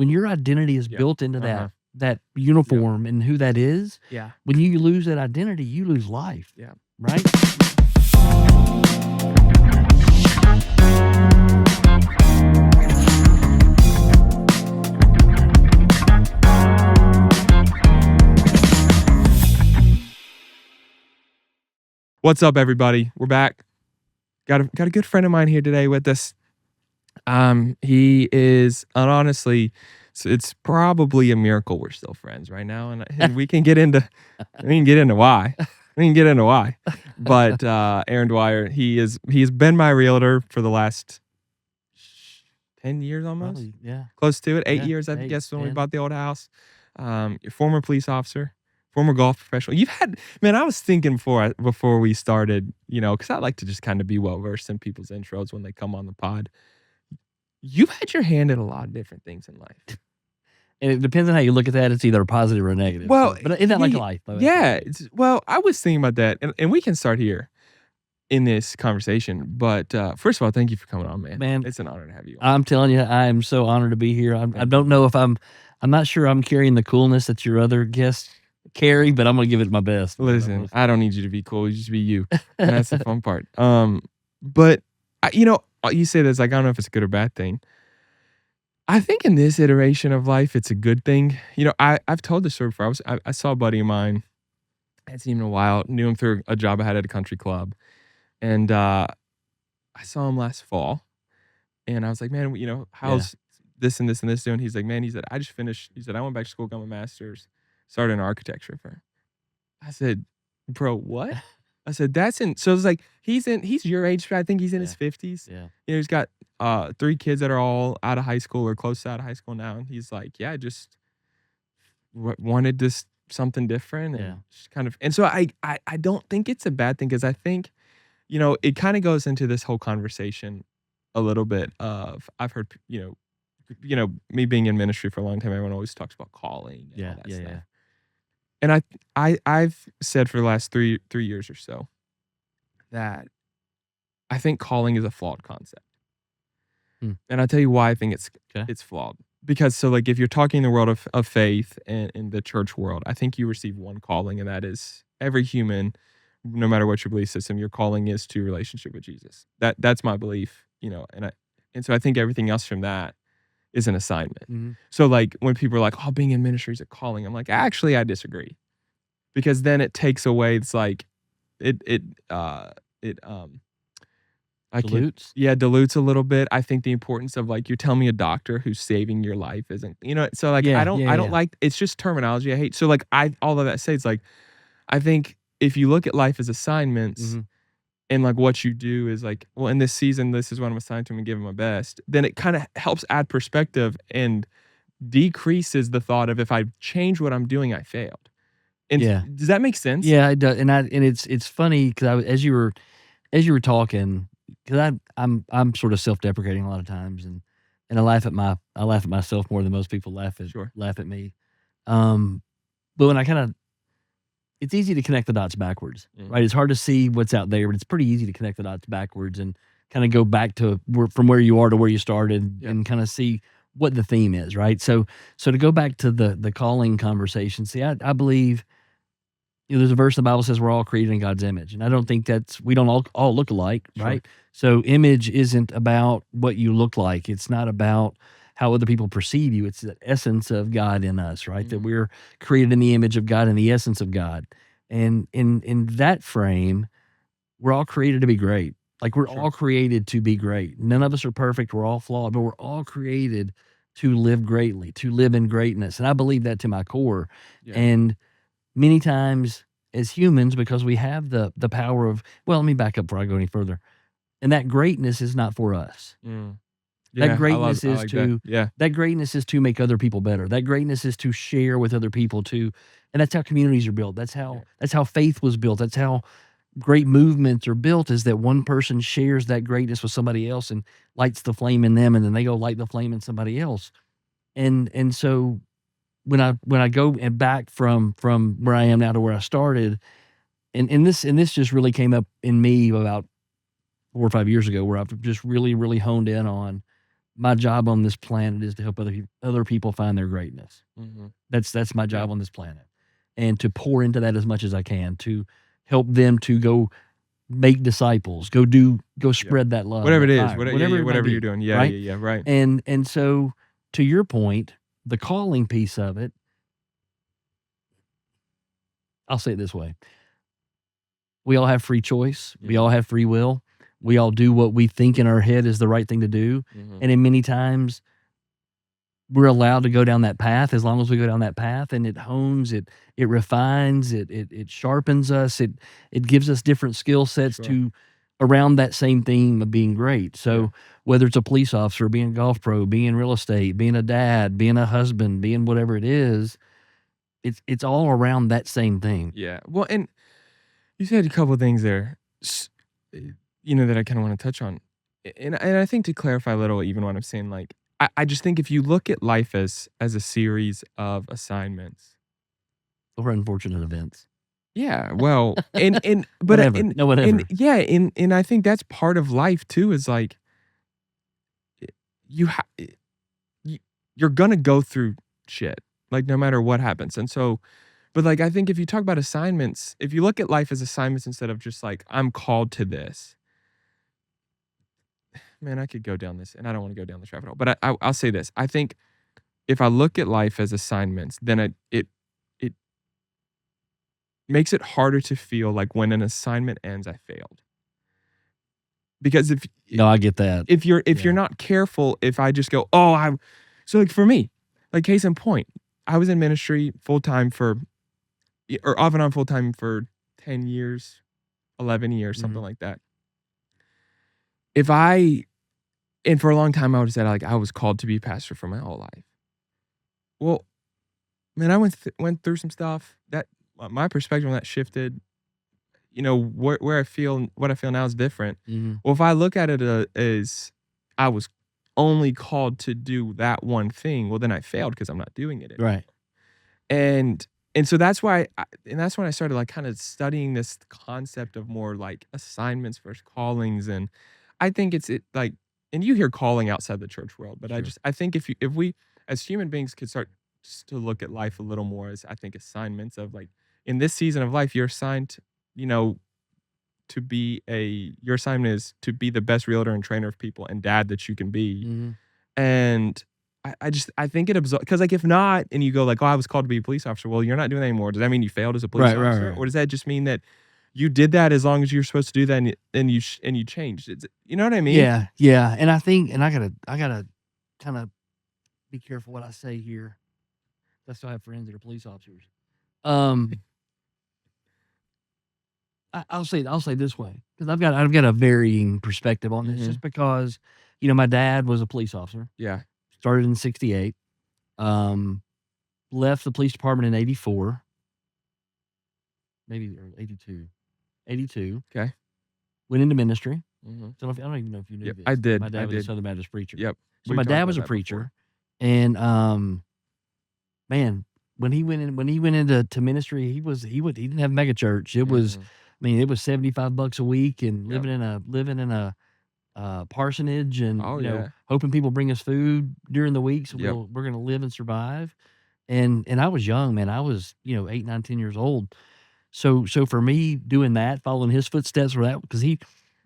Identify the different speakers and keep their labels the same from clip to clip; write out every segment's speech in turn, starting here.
Speaker 1: when your identity is
Speaker 2: Yep.
Speaker 1: built into that uniform and who that is,
Speaker 2: Yeah.
Speaker 1: when you lose that identity, you lose life.
Speaker 2: Yeah.
Speaker 1: Right?
Speaker 2: What's up, everybody? We're back. Got a good friend of mine here today with us. He is, and honestly, it's probably a miracle we're still friends right now, and we can get into why. We can get into why. But Aaron Dwyer, he's been my realtor for the last 10 years almost.
Speaker 1: Probably, yeah.
Speaker 2: Close to it. 8
Speaker 1: Yeah,
Speaker 2: years, I
Speaker 1: 8,
Speaker 2: guess, when we
Speaker 1: 10.
Speaker 2: bought the old house. Your former police officer, former golf professional. You've had, man, I was thinking before we started, because I like to just kind of be well-versed in people's intros when they come on the pod. You've had your hand in a lot of different things in life.
Speaker 1: And it depends on how you look at that. It's either positive or negative.
Speaker 2: Well,
Speaker 1: but isn't that like life, though?
Speaker 2: Yeah. Well, I was thinking about that, and we can start here in this conversation. But first of all, thank you for coming on, man.
Speaker 1: Man,
Speaker 2: it's an honor to have you on.
Speaker 1: I'm telling you, I am so honored to be here. I don't know if I'm not sure I'm carrying the coolness that your other guests carry, but I'm going to give it my best.
Speaker 2: Listen, I don't need you to be cool. You just be you. And that's the fun part. But, you say this, like, I don't know if it's a good or bad thing. I think in this iteration of life, it's a good thing. I've told this story before. I saw a buddy of mine. I hadn't seen him in a while. Knew him through a job I had at a country club. And I saw him last fall. And I was like, man, how's this and this and this doing? He's like, man, I just finished. He said, I went back to school, got my master's, started an architecture firm. I said, bro, what? I said, so it's like, he's your age. I think he's in his 50s.
Speaker 1: Yeah.
Speaker 2: He's got 3 kids that are all out of high school or close to out of high school now. And he's like, yeah, just wanted this something different. And just kind of, and so I don't think it's a bad thing, because I think, it kind of goes into this whole conversation a little bit of, I've heard, me being in ministry for a long time, everyone always talks about calling and all that stuff.
Speaker 1: Yeah.
Speaker 2: And I've said for the last 3 years or so that I think calling is a flawed concept. And I'll tell you why I think it's flawed. Because so, like, if you're talking in the world of faith and in the church world, I think you receive one calling, and that is every human, no matter what your belief system, your calling is to relationship with Jesus. That's my belief, and so I think everything else from that is an assignment.
Speaker 1: Mm-hmm.
Speaker 2: So, like, when people are like, oh, being in ministry is a calling, I'm like, actually, I disagree. Because then it takes away, it's like,
Speaker 1: dilutes?
Speaker 2: Dilutes a little bit. I think the importance of, like, you're telling me a doctor who's saving your life isn't, so, like, I don't like, it's just terminology I hate. So, like, all of that says, like, I think if you look at life as assignments, and, like, what you do is, like, well, in this season, this is what I'm assigned to and give my best, then it kind of helps add perspective and decreases the thought of, if I change what I'm doing, I failed. And does that make sense?
Speaker 1: Yeah, it does. And it's funny, because as you were talking, because I'm sort of self-deprecating a lot of times, and I laugh at myself more than most people laugh at me. But when it's easy to connect the dots backwards, right? It's hard to see what's out there, but it's pretty easy to connect the dots backwards and kind of go back to from where you are to where you started, and kind of see what the theme is, right? So to go back to the calling conversation, see, I believe, there's a verse in the Bible says we're all created in God's image, and I don't think we don't all look alike, right? So image isn't about what you look like. It's not about how other people perceive you. It's the essence of God in us, right? That we're created in the image of God and the essence of God. And in that frame, we're all created to be great. Like, we're all created to be great. None of us are perfect. We're all flawed, but we're all created to live greatly, to live in greatness. And I believe that to my core. Yeah. And many times as humans, because we have the power of, well, let me back up before I go any further. And that greatness is not for us.
Speaker 2: Yeah,
Speaker 1: that greatness
Speaker 2: that
Speaker 1: greatness is to make other people better. That greatness is to share with other people too. And that's how communities are built. That's how faith was built. That's how great movements are built, is that one person shares that greatness with somebody else and lights the flame in them, and then they go light the flame in somebody else. And so when I go and back from where I am now to where I started, and this just really came up in me about 4 or 5 years ago, where I've just really, really honed in on my job on this planet is to help other people find their greatness. That's my job on this planet, and to pour into that as much as I can to help them to go make disciples, go spread that love,
Speaker 2: whatever it
Speaker 1: that
Speaker 2: is,
Speaker 1: fire,
Speaker 2: whatever
Speaker 1: it
Speaker 2: you're doing. Yeah,
Speaker 1: right?
Speaker 2: yeah, right.
Speaker 1: And so to your point, the calling piece of it, I'll say it this way. We all have free choice. We all have free will. We all do what we think in our head is the right thing to do. And in many times, we're allowed to go down that path as long as we go down that path, and it hones, it refines, it sharpens us, it gives us different skill sets to around that same theme of being great. So whether it's a police officer, being a golf pro, being in real estate, being a dad, being a husband, being whatever it is, it's all around that same thing.
Speaker 2: Yeah. Well, and you said a couple of things there, that I kind of want to touch on. And I think to clarify a little, even what I'm saying, like, I just think if you look at life as a series of assignments.
Speaker 1: Or unfortunate events.
Speaker 2: Yeah, well, but
Speaker 1: whatever.
Speaker 2: and yeah, and I think that's part of life too, is like you're gonna go through shit, like no matter what happens. And so, but like I think if you talk about assignments, if you look at life as assignments instead of just like I'm called to this, man, I could go down this, and I don't want to go down this rabbit hole. But I'll say this: I think if I look at life as assignments, then it makes it harder to feel like when an assignment ends, I failed. Because
Speaker 1: no, I get that.
Speaker 2: If you're not careful, if I just go, so like for me, like case in point, I was in ministry full time or off and on full time for 10 years, 11 years, something like that. And for a long time, I would have said like I was called to be a pastor for my whole life. Well, man, I went through some stuff that my perspective on that shifted. Where I feel, what I feel now is different. Well, if I look at it as I was only called to do that one thing, well, then I failed because I'm not doing it anymore.
Speaker 1: Right.
Speaker 2: And so that's why, that's when I started like kind of studying this concept of more like assignments versus callings. And I think like, and you hear calling outside the church world, but sure. I think if we as human beings could start just to look at life a little more as, I think, assignments of like, in this season of life, you're assigned, your assignment is to be the best realtor and trainer of people and dad that you can be. And I think it absorbs, because like if not, and you go like, I was called to be a police officer. Well, you're not doing that anymore. Does that mean you failed as a police officer? Right. Or does that just mean that you did that as long as you're supposed to do that and you changed? You know what I mean?
Speaker 1: Yeah. Yeah. And I think, and I gotta kind of be careful what I say here. I still have friends that are police officers. I'll say this way, because I've got a varying perspective on this, just because, my dad was a police officer.
Speaker 2: Yeah.
Speaker 1: Started in 68. Left the police department in 84. Maybe or 82. 82.
Speaker 2: Okay.
Speaker 1: Went into ministry. So I don't even know if you knew this.
Speaker 2: I did.
Speaker 1: My dad was a Southern Baptist preacher.
Speaker 2: Yep.
Speaker 1: So my dad was a preacher. And man, when he went into ministry, he didn't have mega church. It was, it was $75 a week and living in a parsonage, and hoping people bring us food during the week, so we're gonna live and survive. And I was young, man. I was 8, 9, 10 years old. So for me doing that, following his footsteps, because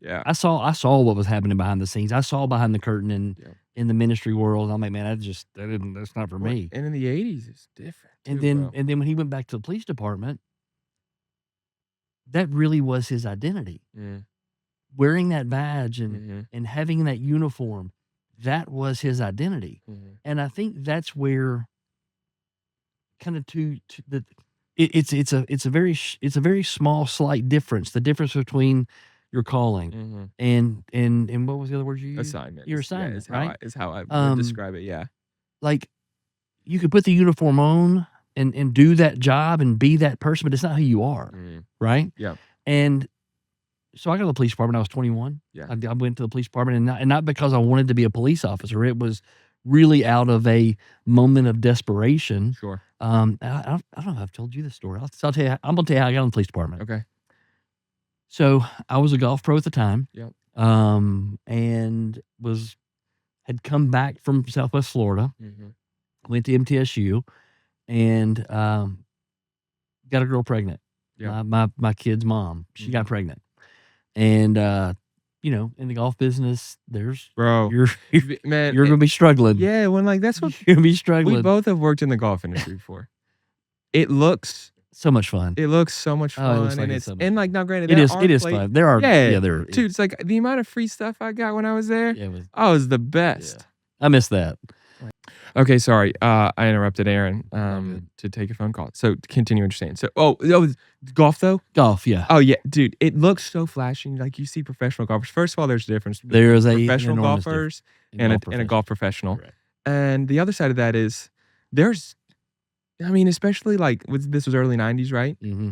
Speaker 1: I saw what was happening behind the scenes. I saw behind the curtain in the ministry world. I'm like, man, that's not for me.
Speaker 2: And in the 80s, it's different.
Speaker 1: And then when he went back to the police department, that really was his identity. Wearing that badge and having that uniform, that was his identity. And I think that's where kind of it's a very small, slight difference. The difference between your calling and what was the other word you used?
Speaker 2: Assignment.
Speaker 1: Your assignment, right?
Speaker 2: Is how I would describe it. Yeah.
Speaker 1: Like, you could put the uniform on and do that job and be that person, but it's not who you are, right?
Speaker 2: Yeah.
Speaker 1: And so I got to the police department when I was 21.
Speaker 2: Yeah.
Speaker 1: I went to the police department, and not because I wanted to be a police officer. It was really out of a moment of desperation.
Speaker 2: Sure.
Speaker 1: I don't know if I've told you this story. I'll tell you. I'm gonna tell you how I got in the police department.
Speaker 2: Okay.
Speaker 1: So I was a golf pro at the time.
Speaker 2: Yep.
Speaker 1: And was had come back from Southwest Florida, went to MTSU, and got a girl pregnant.
Speaker 2: Yeah.
Speaker 1: My kid's mom, she got pregnant, and you know, in the golf business, there's
Speaker 2: Bro,
Speaker 1: you're
Speaker 2: man,
Speaker 1: you're gonna be struggling.
Speaker 2: Yeah, when like that's what
Speaker 1: you're gonna be
Speaker 2: we
Speaker 1: struggling.
Speaker 2: both have worked in the golf industry before. It looks
Speaker 1: So much fun.
Speaker 2: It looks so much fun,
Speaker 1: it looks like
Speaker 2: and
Speaker 1: it's
Speaker 2: it's
Speaker 1: so much
Speaker 2: and
Speaker 1: fun.
Speaker 2: like now, granted,
Speaker 1: It
Speaker 2: there
Speaker 1: is
Speaker 2: are
Speaker 1: it is
Speaker 2: play-
Speaker 1: fun. There are
Speaker 2: yeah,
Speaker 1: there
Speaker 2: dude. It's like the amount of free stuff I got when I was there.
Speaker 1: yeah, it was,
Speaker 2: Oh, it was the best.
Speaker 1: I miss that.
Speaker 2: Okay, sorry. I interrupted Aaron
Speaker 1: good.
Speaker 2: to take a phone call. So to continue what you're saying. So golf though?
Speaker 1: Golf, yeah.
Speaker 2: Oh yeah, dude. It looks so flashy. Like you see professional golfers. First of all, there's a difference between
Speaker 1: There is
Speaker 2: professional
Speaker 1: an enormous
Speaker 2: golfers
Speaker 1: difference
Speaker 2: and a golf professional.
Speaker 1: Correct.
Speaker 2: And the other side of that is there's, I mean, especially like this was early 90s, right?
Speaker 1: Mm-hmm.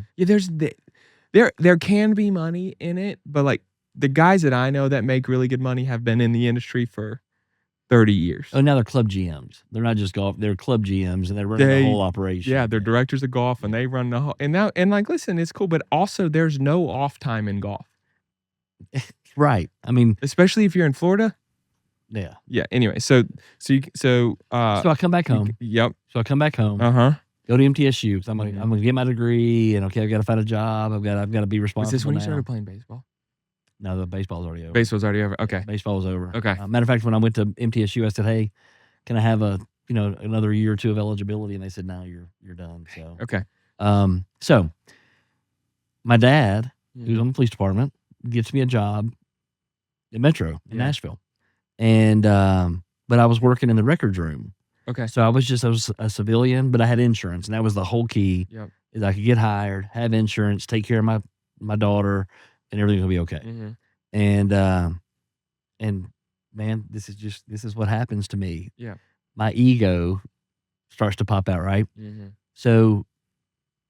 Speaker 2: Yeah, there can be money in it, but like the guys that I know that make really good money have been in the industry for 30 years.
Speaker 1: Oh, now they're club GMs. They're not just golf. They're club GMs, and they're running the whole operation.
Speaker 2: Yeah, they're directors of golf, and they run the whole. And like, listen, it's cool, but also there's no off time in golf.
Speaker 1: Right. I mean,
Speaker 2: especially if you're in Florida.
Speaker 1: Yeah.
Speaker 2: Yeah. Anyway, so
Speaker 1: I come back home.
Speaker 2: Yep.
Speaker 1: So I come back home. Go to MTSU. So I'm gonna get my degree, and I've got to find a job. I've got to be responsible.
Speaker 2: Was this when you
Speaker 1: now.
Speaker 2: started playing baseball?
Speaker 1: No, the baseball's already over.
Speaker 2: Baseball's already over. Okay.
Speaker 1: Baseball was over.
Speaker 2: Okay.
Speaker 1: Matter of fact, when I went to MTSU, I said, "Hey, can I have another year or two of eligibility?" And they said, "No, you're done." So
Speaker 2: okay.
Speaker 1: So my dad, who's on the police department, gets me a job in Metro in Nashville, and but I was working in the records room.
Speaker 2: Okay.
Speaker 1: So I was a civilian, but I had insurance, and that was the whole key.
Speaker 2: Yep.
Speaker 1: Is I could get hired, have insurance, take care of my daughter, and everything's gonna be okay. And man, this is what happens to me.
Speaker 2: Yeah.
Speaker 1: My ego starts to pop out, right? So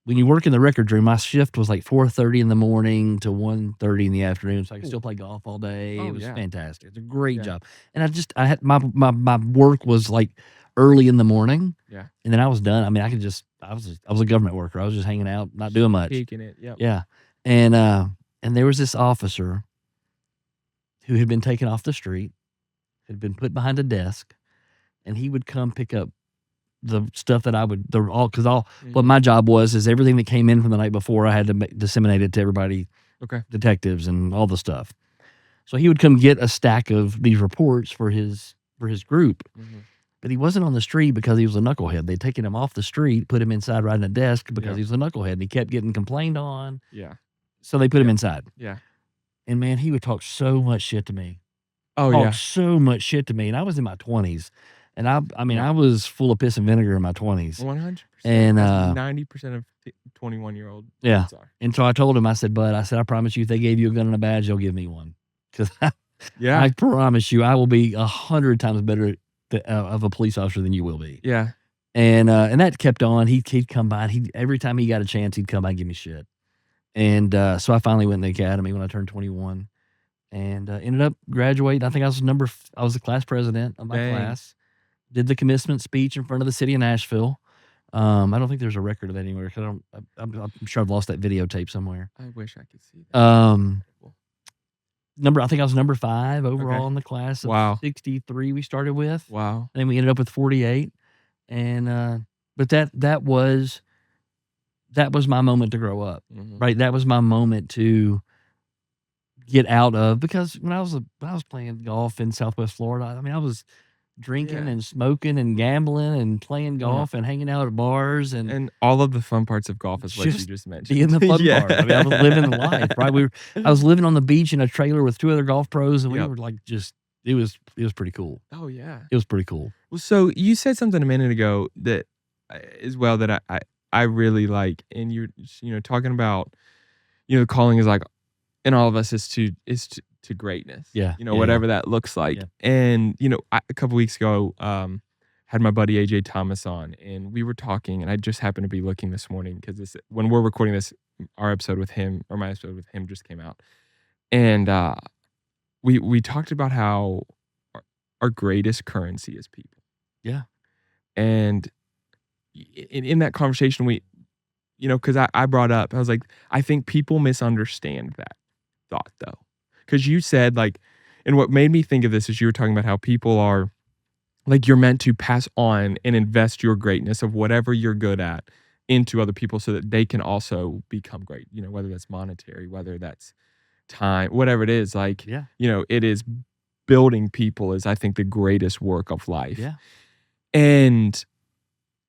Speaker 1: when you work in the records room, my shift was like 4:30 in the morning to 1:30 in the afternoon, so I could still play golf all day. It was fantastic. It's a great job. And I had my work was like early in the morning.
Speaker 2: Yeah.
Speaker 1: And then I was done. I mean, I was a government worker. I was just hanging out, not doing much.
Speaker 2: Peeking it. Yep.
Speaker 1: Yeah. And there was this officer who had been taken off the street, had been put behind a desk, and he would come pick up the stuff that I would, what my job was is everything that came in from the night before, I had to disseminate it to everybody, detectives and all the stuff. So he would come get a stack of these reports for his group, but he wasn't on the street because he was a knucklehead. They'd taken him off the street, put him inside right in a desk because he was a knucklehead, and he kept getting complained on.
Speaker 2: Yeah.
Speaker 1: So they put him inside.
Speaker 2: Yeah.
Speaker 1: And man, he would talk so much shit to me.
Speaker 2: Oh,
Speaker 1: so much shit to me. And I was in my 20s. And I was full of piss and vinegar in my 20s.
Speaker 2: 100%.
Speaker 1: And
Speaker 2: 90% of 21-year-old.
Speaker 1: Yeah. And so I told him, I said, I promise you, if they gave you a gun and a badge, they'll give me one. Because I promise you, I will be 100 times better of a police officer than you will be.
Speaker 2: Yeah.
Speaker 1: And that kept on. He'd come by. Every time he got a chance, he'd come by and give me shit. And so I finally went in the academy when I turned 21, and ended up graduating. I think I was the class president of my class. Did the commencement speech in front of the city of Nashville. I don't think there's a record of that anywhere. Cause I'm sure I've lost that videotape somewhere.
Speaker 2: I wish I could see that.
Speaker 1: I think I was number 5 overall in the class of 63 we started with.
Speaker 2: Wow.
Speaker 1: And then we ended up with 48. And but that was my moment to grow up. Right? That was my moment to get out of, because when I was playing golf in Southwest Florida, I mean, I was drinking and smoking and gambling and playing golf and hanging out at bars and
Speaker 2: all of the fun parts of golf is what you just mentioned.
Speaker 1: Being the fun part. I mean, I was living the life, right? I was living on the beach in a trailer with 2 other golf pros, and we were like, it was pretty cool.
Speaker 2: Oh yeah,
Speaker 1: it was pretty cool.
Speaker 2: Well, so you said something a minute ago that as well that I really like, and you're talking about, calling is like in all of us is to greatness.
Speaker 1: Yeah.
Speaker 2: Whatever that looks like.
Speaker 1: Yeah.
Speaker 2: And, a couple weeks ago, had my buddy AJ Thomas on, and we were talking, and I just happened to be looking this morning because when we're recording this, our episode with him, or my episode with him, just came out. And we talked about how our greatest currency is people.
Speaker 1: Yeah.
Speaker 2: And in that conversation, because I brought up, I was like, I think people misunderstand that thought though. Because you said, like, And what made me think of this is you were talking about how people are like you're meant to pass on and invest your greatness of whatever you're good at into other people so that they can also become great. You know, whether that's monetary, whether that's time, whatever it is. Like,
Speaker 1: Yeah.
Speaker 2: you know, it is building people is I think the greatest work of life.
Speaker 1: Yeah.
Speaker 2: And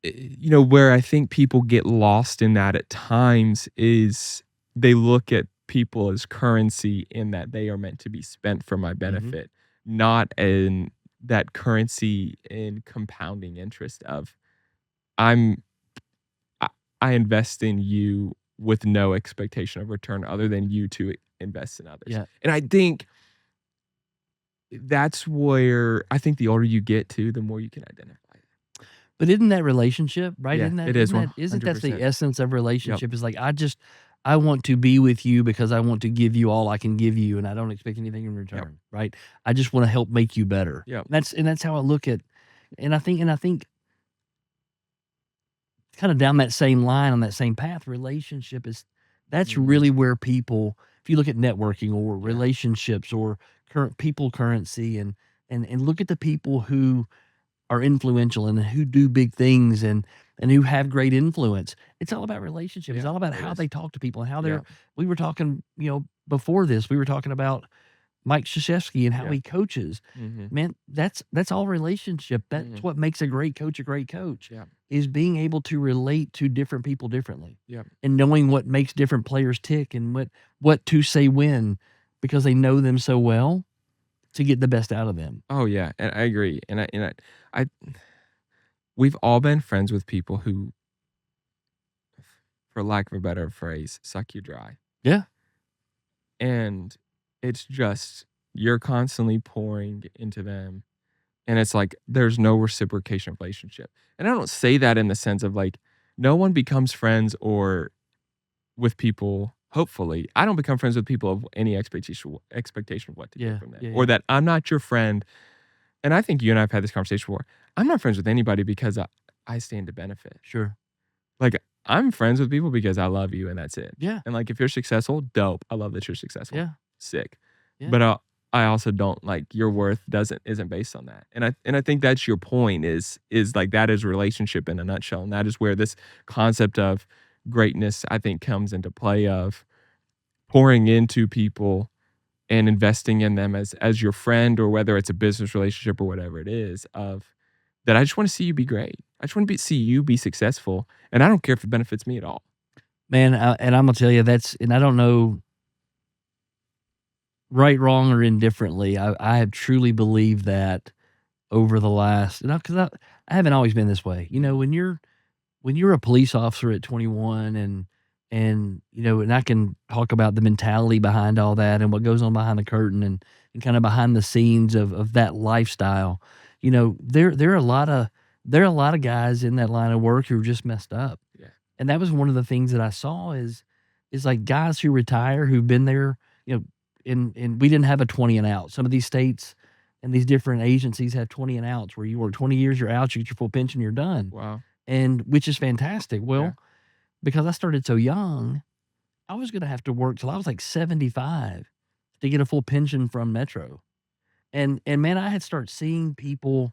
Speaker 2: you know, where I think people get lost in that at times is they look at people as currency in that they are meant to be spent for my benefit, not in that currency in compounding interest of I'm I, I invest in you with no expectation of return other than you to invest in others.
Speaker 1: Yeah.
Speaker 2: And I think that's where I think the older you get to, the more you can identify it.
Speaker 1: But isn't that relationship, right?
Speaker 2: Yeah, it is
Speaker 1: Isn't that the
Speaker 2: 100%.
Speaker 1: essence of
Speaker 2: Yep.
Speaker 1: relationship? Is like I want to be with you because I want to give you all I can give you, and I don't expect anything in return, right? I just want to help make you better.
Speaker 2: Yep.
Speaker 1: That's how I look at, and I think kind of down that same line on that same path. Relationship is that's really where people. If you look at networking or relationships or current people currency, and look at the people who are influential and who do big things and who have great influence. It's all about relationships. It's
Speaker 2: Yeah,
Speaker 1: all about
Speaker 2: it
Speaker 1: how
Speaker 2: is.
Speaker 1: they talk to people and how
Speaker 2: Yeah.
Speaker 1: they're. We were talking, before this, we were talking about Mike Krzyzewski and how
Speaker 2: Yeah.
Speaker 1: he coaches. Man, that's all relationship. That's what makes a great coach a great coach.
Speaker 2: Yeah.
Speaker 1: Is being able to relate to different people differently.
Speaker 2: Yeah.
Speaker 1: And knowing what makes different players tick and what to say when, because they know them so well to get the best out of them.
Speaker 2: Oh yeah, and I agree. And I we've all been friends with people who, for lack of a better phrase, suck you dry.
Speaker 1: Yeah.
Speaker 2: And it's just you're constantly pouring into them. And it's like there's no reciprocation relationship. And I don't say that in the sense of like no one becomes friends or with people, hopefully. I don't become friends with people of any expectation of what to get from them.
Speaker 1: Yeah,
Speaker 2: Or
Speaker 1: yeah.
Speaker 2: that I'm not your friend. And I think you and I have had this conversation before. I'm not friends with anybody because I stand to benefit.
Speaker 1: Sure.
Speaker 2: Like I'm friends with people because I love you and that's it.
Speaker 1: Yeah.
Speaker 2: And like if you're successful, dope. I love that you're successful.
Speaker 1: Yeah.
Speaker 2: Sick.
Speaker 1: Yeah.
Speaker 2: But I also don't like your worth isn't based on that. And I think that's your point is like that is relationship in a nutshell. And that is where this concept of greatness I think comes into play of pouring into people and investing in them as your friend or whether it's a business relationship or whatever it is of that I just want to see you be great. I just want to see you be successful. And I don't care if it benefits me at all.
Speaker 1: Man, and I'm gonna tell you and I don't know right, wrong, or indifferently. I have truly believed that over the last, because I haven't always been this way. When you're a police officer at 21 and I can talk about the mentality behind all that and what goes on behind the curtain and kind of behind the scenes of that lifestyle. There are a lot of guys in that line of work who are just messed up.
Speaker 2: Yeah.
Speaker 1: And that was one of the things that I saw is like guys who retire who've been there, and we didn't have a 20 and out. Some of these states and these different agencies have 20 and outs where you work 20 years, you're out, you get your full pension, you're done.
Speaker 2: Wow.
Speaker 1: And which is fantastic. Well, because I started so young, I was going to have to work till I was like 75 to get a full pension from Metro. And man, I had started seeing people.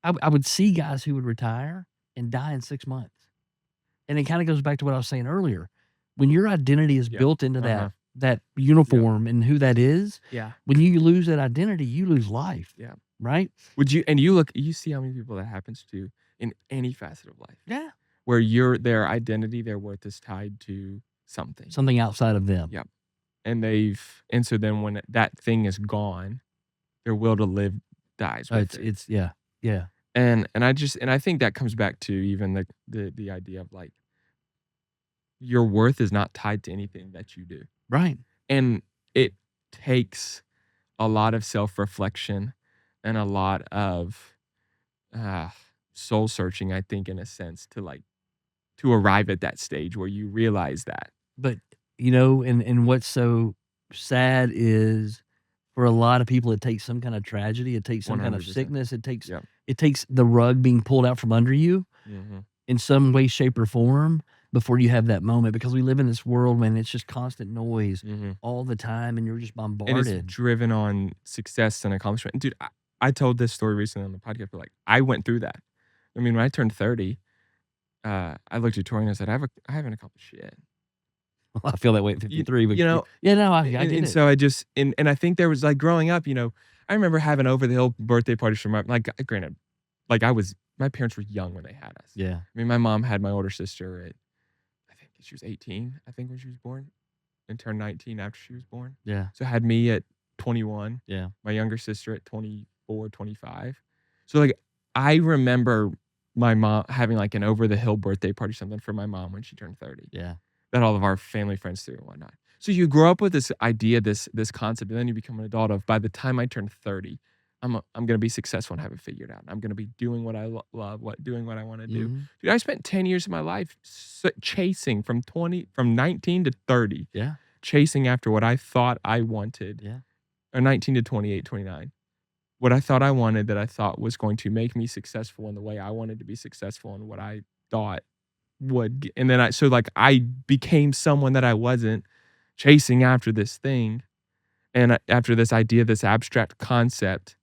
Speaker 1: I would see guys who would retire and die in 6 months. And it kind of goes back to what I was saying earlier. When your identity is built into that uniform and who that is, when you lose that identity, you lose life.
Speaker 2: Yeah.
Speaker 1: Right?
Speaker 2: You see how many people that happens to in any facet of life.
Speaker 1: Yeah.
Speaker 2: Where their identity, their worth is tied to something.
Speaker 1: Something outside of them.
Speaker 2: Yep. And so then when that thing is gone, their will to live dies with it.
Speaker 1: Yeah.
Speaker 2: And I think that comes back to even the idea of like your worth is not tied to anything that you do.
Speaker 1: Right.
Speaker 2: And it takes a lot of self-reflection and a lot of soul searching, I think, in a sense, to arrive at that stage where you realize that.
Speaker 1: But and what's so sad is for a lot of people, it takes some kind of tragedy, it takes some kind of
Speaker 2: 100%.
Speaker 1: sickness, it takes the rug being pulled out from under you in some way, shape, or form before you have that moment, because we live in this world, man, it's just constant noise
Speaker 2: Mhm.
Speaker 1: all the time, and you're just
Speaker 2: And it's
Speaker 1: bombarded.
Speaker 2: driven on success and accomplishment. And dude, I told this story recently on the podcast, but like I went through that. I mean, when I turned 30, I looked at Tori and I said, I haven't accomplished shit.
Speaker 1: I feel that way at
Speaker 2: You,
Speaker 1: 53, but
Speaker 2: you know,
Speaker 1: yeah, no, I
Speaker 2: and,
Speaker 1: get
Speaker 2: and
Speaker 1: it.
Speaker 2: so I just and I think there was like growing up, I remember having over the hill birthday parties for my like granted, like my parents were young when they had us.
Speaker 1: Yeah,
Speaker 2: I mean, my mom had my older sister at I think she was 18, I think when she was born, and turned 19 after she was born.
Speaker 1: yeah,
Speaker 2: So had me at 21,
Speaker 1: yeah,
Speaker 2: my younger sister at 24, 25. So like I remember my mom having like an over the hill birthday party or something for my mom when she turned 30
Speaker 1: yeah,
Speaker 2: that all of our family friends threw and whatnot. So you grow up with this idea, this concept, and then you become an adult of by the time I turn 30, I'm gonna be successful and have it figured out. I'm gonna be doing what I love, doing what I want to do.
Speaker 1: mhm,
Speaker 2: Dude, I spent 10 years of my life chasing from 19 to 30,
Speaker 1: yeah,
Speaker 2: chasing after what I thought I wanted,
Speaker 1: yeah,
Speaker 2: or 19 to 28, 29. What I thought I wanted that I thought was going to make me successful in the way I wanted to be successful and what I thought and then I became someone that I wasn't chasing after this thing and after this idea, this abstract concept,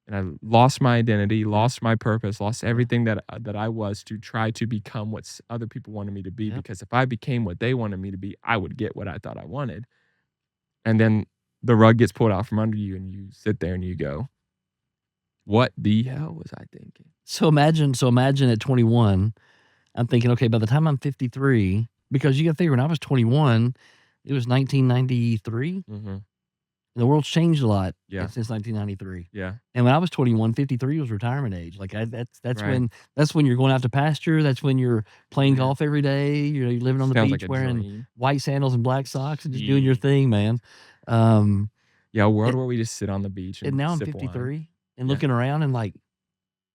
Speaker 2: and I lost my identity,
Speaker 1: yeah,
Speaker 2: lost my purpose, lost
Speaker 1: yeah,
Speaker 2: everything that I was to try to become what other people wanted me to be,
Speaker 1: yep.
Speaker 2: because if I became what they wanted me to be, I would get what I thought I wanted. And then the rug gets pulled out from under you and you sit there and you go, "What the hell was I thinking?"
Speaker 1: So imagine at 21, I'm thinking, okay, by the time I'm 53, because you got to figure when I was 21, it was 1993.
Speaker 2: Mhm.
Speaker 1: The world's changed a lot
Speaker 2: Yeah.
Speaker 1: since 1993.
Speaker 2: Yeah.
Speaker 1: And when I was 21, 53 was retirement age. Like that's
Speaker 2: Right.
Speaker 1: when you're going out to pasture. That's when you're playing
Speaker 2: Yeah.
Speaker 1: golf every day. You're living on the
Speaker 2: Sounds like
Speaker 1: beach
Speaker 2: a
Speaker 1: wearing
Speaker 2: dream.
Speaker 1: white sandals and black socks and just doing your
Speaker 2: Yeah.
Speaker 1: thing, man. Um,
Speaker 2: Yeah, a world
Speaker 1: and,
Speaker 2: where we just sit on the beach
Speaker 1: and
Speaker 2: and
Speaker 1: now I'm
Speaker 2: sip wine.
Speaker 1: 53 and
Speaker 2: Yeah.
Speaker 1: looking around and like,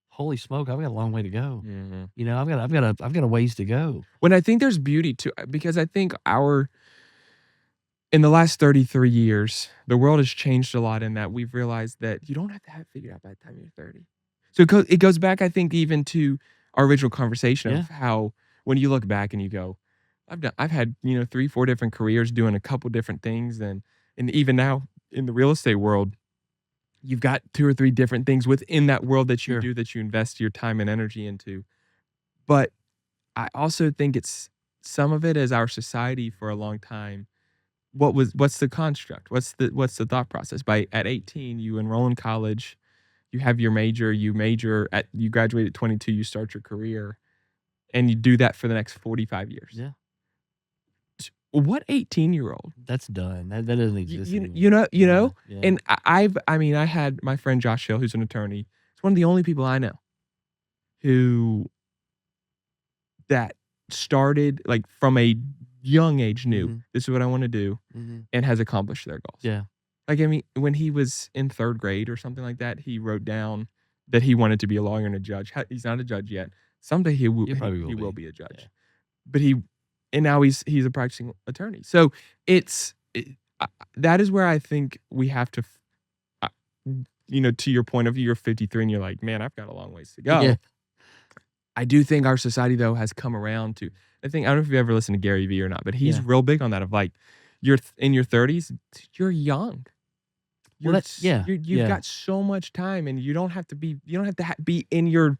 Speaker 1: holy smoke, I've got a long way to go.
Speaker 2: Mhm.
Speaker 1: You know, I've got a ways to go.
Speaker 2: When I think there's beauty to because I think in the last 33 years, the world has changed a lot in that we've realized that you don't have to have it figured out by the time you're 30. So it goes back, I think, even to our original conversation
Speaker 1: Yeah,
Speaker 2: of how when you look back and you go, I've had, 3, 4 different careers doing a couple different things, and even now in the real estate world, you've got 2 or 3 different things within that world that you
Speaker 1: sure.
Speaker 2: do that you invest your time and energy into. But I also think it's some of it as our society for a long time. What's the construct? What's the thought process? At 18, you enroll in college, you have your major, you graduate at 22, you start your career, and you do that for the next 45 years.
Speaker 1: Yeah,
Speaker 2: What 18-year-old?
Speaker 1: that's done. That doesn't
Speaker 2: You,
Speaker 1: exist
Speaker 2: you,
Speaker 1: anymore.
Speaker 2: you know, you
Speaker 1: Yeah,
Speaker 2: know,
Speaker 1: yeah,
Speaker 2: and I had my friend Josh Hill, who's an attorney. He's one of the only people I know who that started like from a young age knew
Speaker 1: hmm
Speaker 2: this is what I want to do
Speaker 1: hmm
Speaker 2: and has accomplished their goals.
Speaker 1: yeah.
Speaker 2: Like I mean, when he was in 3rd grade or something like that, he wrote down that he wanted to be a lawyer and a judge. He's not a judge yet. Someday he will
Speaker 1: You probably will
Speaker 2: he will
Speaker 1: be.
Speaker 2: be a
Speaker 1: Yeah.
Speaker 2: judge. But and now he's a practicing attorney. So it's that is where I think we have to uh, to your point of you're 53 and you're like, man, I've got a long ways to
Speaker 1: Yeah.
Speaker 2: go. I do think our society though has come around to. I don't know if you've ever listened to Gary Vee or not, but he's
Speaker 1: Yeah.
Speaker 2: real big on that of like, you're in your 30s, you're young.
Speaker 1: Well, yeah,
Speaker 2: You've
Speaker 1: yeah.
Speaker 2: got so much time, and you don't have to be in your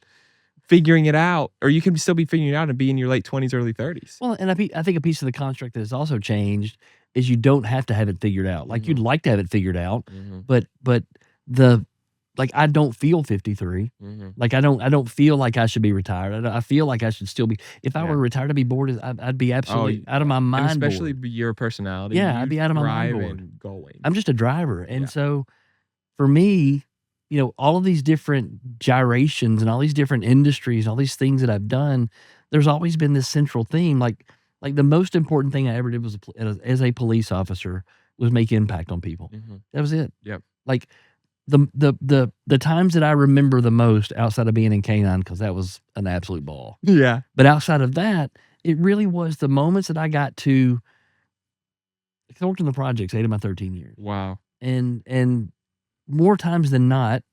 Speaker 2: figuring it out, or you can still be figuring it out and be in your late 20s, early 30s.
Speaker 1: Well, and I think a piece of the construct that has also changed is you don't have to have it figured out. Like, you'd
Speaker 2: Mhm.
Speaker 1: like to have it figured out,
Speaker 2: Mhm.
Speaker 1: but the like, I don't feel 53.
Speaker 2: Mhm.
Speaker 1: Like, I don't feel like I should be retired. I feel like I should still be if I
Speaker 2: Yeah.
Speaker 1: were retired, I'd be bored as I'd be absolutely out of
Speaker 2: Yeah,
Speaker 1: my
Speaker 2: and
Speaker 1: mind
Speaker 2: especially
Speaker 1: bored.
Speaker 2: your personality,
Speaker 1: Yeah, I'd
Speaker 2: you
Speaker 1: be out of my mind
Speaker 2: thrive
Speaker 1: bored.
Speaker 2: in going.
Speaker 1: I'm just a driver, and
Speaker 2: Yeah.
Speaker 1: so for me, all of these different gyrations and all these different industries, all these things that I've done, there's always been this central theme. Like the most important thing I ever did was as a police officer was make impact on people.
Speaker 2: Mhm.
Speaker 1: That was it.
Speaker 2: Yep.
Speaker 1: Like the times that I remember the most outside of being in Canine, because that was an absolute ball.
Speaker 2: Yeah.
Speaker 1: But outside of that, it really was the moments that I got to. 'Cause I worked in the projects 8 of my 13 years,
Speaker 2: Wow.
Speaker 1: and more times than not,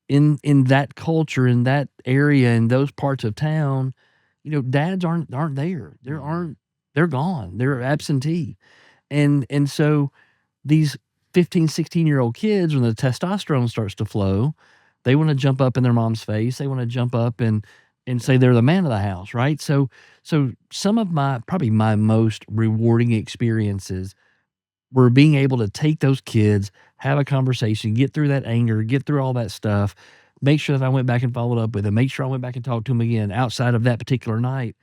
Speaker 1: in that culture, in that area, in those parts of town, dads aren't there.
Speaker 2: Mhm.
Speaker 1: They're gone. They're absentee. And so these 15, 16-year-old kids, when the testosterone starts to flow, they want to jump up in their mom's face. They want to jump up and say they're the man of the house, right? So some of probably my most rewarding experiences were being able to take those kids, have a conversation, get through that anger, get through all that stuff, make sure that I went back and followed up with them, make sure I went back and talked to them again outside of that particular night,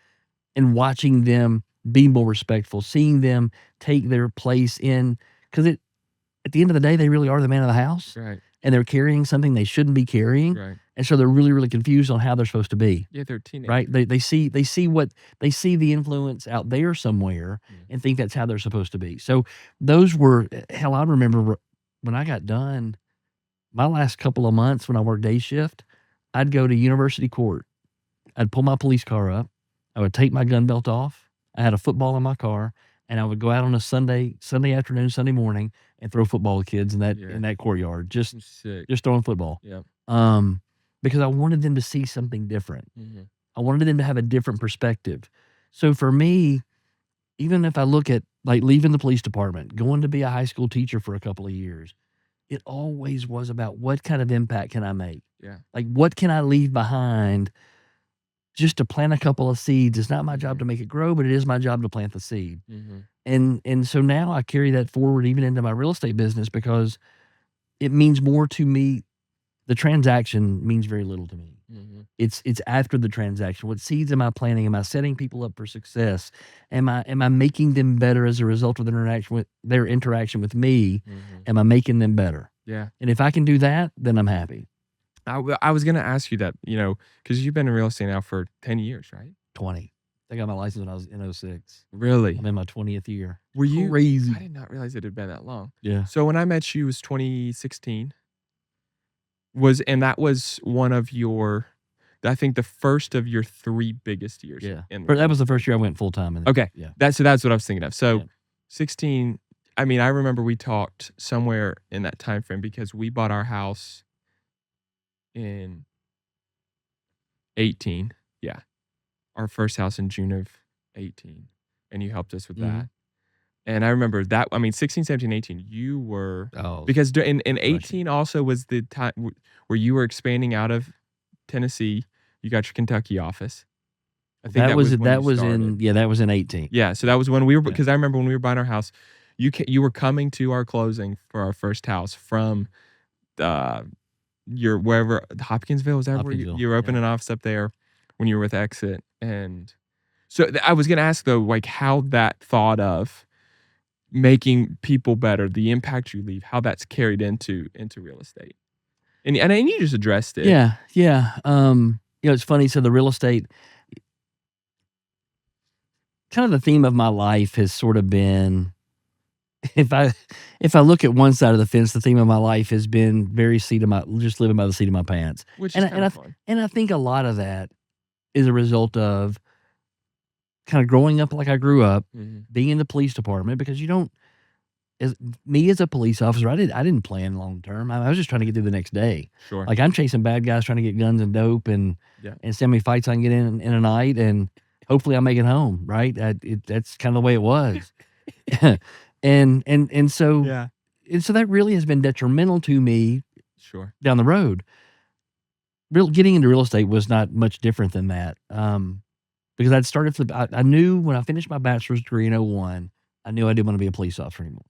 Speaker 1: and watching them be more respectful, seeing them take their place in, because at the end of the day, they really are the man of the house,
Speaker 2: Right.
Speaker 1: and they're carrying something they shouldn't be carrying,
Speaker 2: Right.
Speaker 1: and so they're really, really confused on how they're supposed to be,
Speaker 2: Yeah, they're teenagers.
Speaker 1: right? They see the influence out there somewhere and think that's how they're supposed to be. So those were hell. I remember when I got done, my last couple of months when I worked day shift, I'd go to University Court. I'd pull my police car up. I would take my gun belt off. I had a football in my car, and I would go out on a Sunday afternoon, Sunday morning, and throw football with kids in that courtyard, just
Speaker 2: Sick.
Speaker 1: throwing football.
Speaker 2: Yep.
Speaker 1: Because I wanted them to see something different.
Speaker 2: Mhm.
Speaker 1: I wanted them to have a different perspective. So for me, even if I look at like leaving the police department, going to be a high school teacher for a couple of years, it always was about what kind of impact can I make?
Speaker 2: Yeah.
Speaker 1: Like, what can I leave behind just to plant a couple of seeds? It's not my job to make it grow, but it is my job to plant the seed.
Speaker 2: Mhm.
Speaker 1: And so now I carry that forward even into my real estate business because it means more to me. The transaction means very little to me.
Speaker 2: Mhm.
Speaker 1: It's after the transaction. What seeds am I planting? Am I setting people up for success? Am I making them better as a result of their interaction with me?
Speaker 2: Mhm.
Speaker 1: Am I making them better?
Speaker 2: Yeah.
Speaker 1: And if I can do that, then I'm happy.
Speaker 2: I was gonna ask you that, because you've been in real estate now for 10 years, right?
Speaker 1: 20. I got my license when I was in '06.
Speaker 2: Really?
Speaker 1: I'm in my 20th year.
Speaker 2: Were you
Speaker 1: Crazy.
Speaker 2: I did not realize it had been that long.
Speaker 1: Yeah.
Speaker 2: So when I met you, it was 2016. And that was one of your I think the first of your 3 biggest years
Speaker 1: Yeah.
Speaker 2: in
Speaker 1: That was the first year I went full time.
Speaker 2: Okay.
Speaker 1: Yeah.
Speaker 2: That's what I was thinking of. So
Speaker 1: Yeah.
Speaker 2: 16, I mean, I remember we talked somewhere in that time frame because we bought our house in 18. Yeah. Our first house in June of 18. And you helped us with
Speaker 1: Mhm.
Speaker 2: that. And I remember that, I mean, 16, 17, 18, you were
Speaker 1: Oh,
Speaker 2: because in
Speaker 1: crushing.
Speaker 2: 18 also was the time where you were expanding out of Tennessee. You got your Kentucky office. I think that was when you started.
Speaker 1: That was in 18.
Speaker 2: Yeah, so that was when we were
Speaker 1: Yeah.
Speaker 2: because I remember when we were buying our house, you were coming to our closing for our first house from, your wherever Hopkinsville, is that where
Speaker 1: Hopkinsville,
Speaker 2: you were opening an office up there when you were with Exit? And so I was gonna ask though, like how that thought of making people better, the impact you leave, how that's carried into real estate. And you just addressed it.
Speaker 1: Yeah, yeah. It's funny. So the real estate, kind of the theme of my life has sort of been, if I look at one side of the fence, the theme of my life has been just living by the seat of my pants.
Speaker 2: Which is kind of fun.
Speaker 1: And I think a lot of that is a result of kind of growing up like I grew up, being in the police department, because you don't, as a police officer, I didn't plan long term. I was just trying to get through the next day.
Speaker 2: Sure.
Speaker 1: Like I'm chasing bad guys trying to get guns and dope and see how many fights I can get in a night, and hopefully I make it home. Right? That's kind of the way it was. and so that really has been detrimental to me.
Speaker 2: Sure.
Speaker 1: Down the road, getting into real estate was not much different than that. Because I'd started I knew when I finished my bachelor's degree in '01, I knew I didn't want to be a police officer anymore.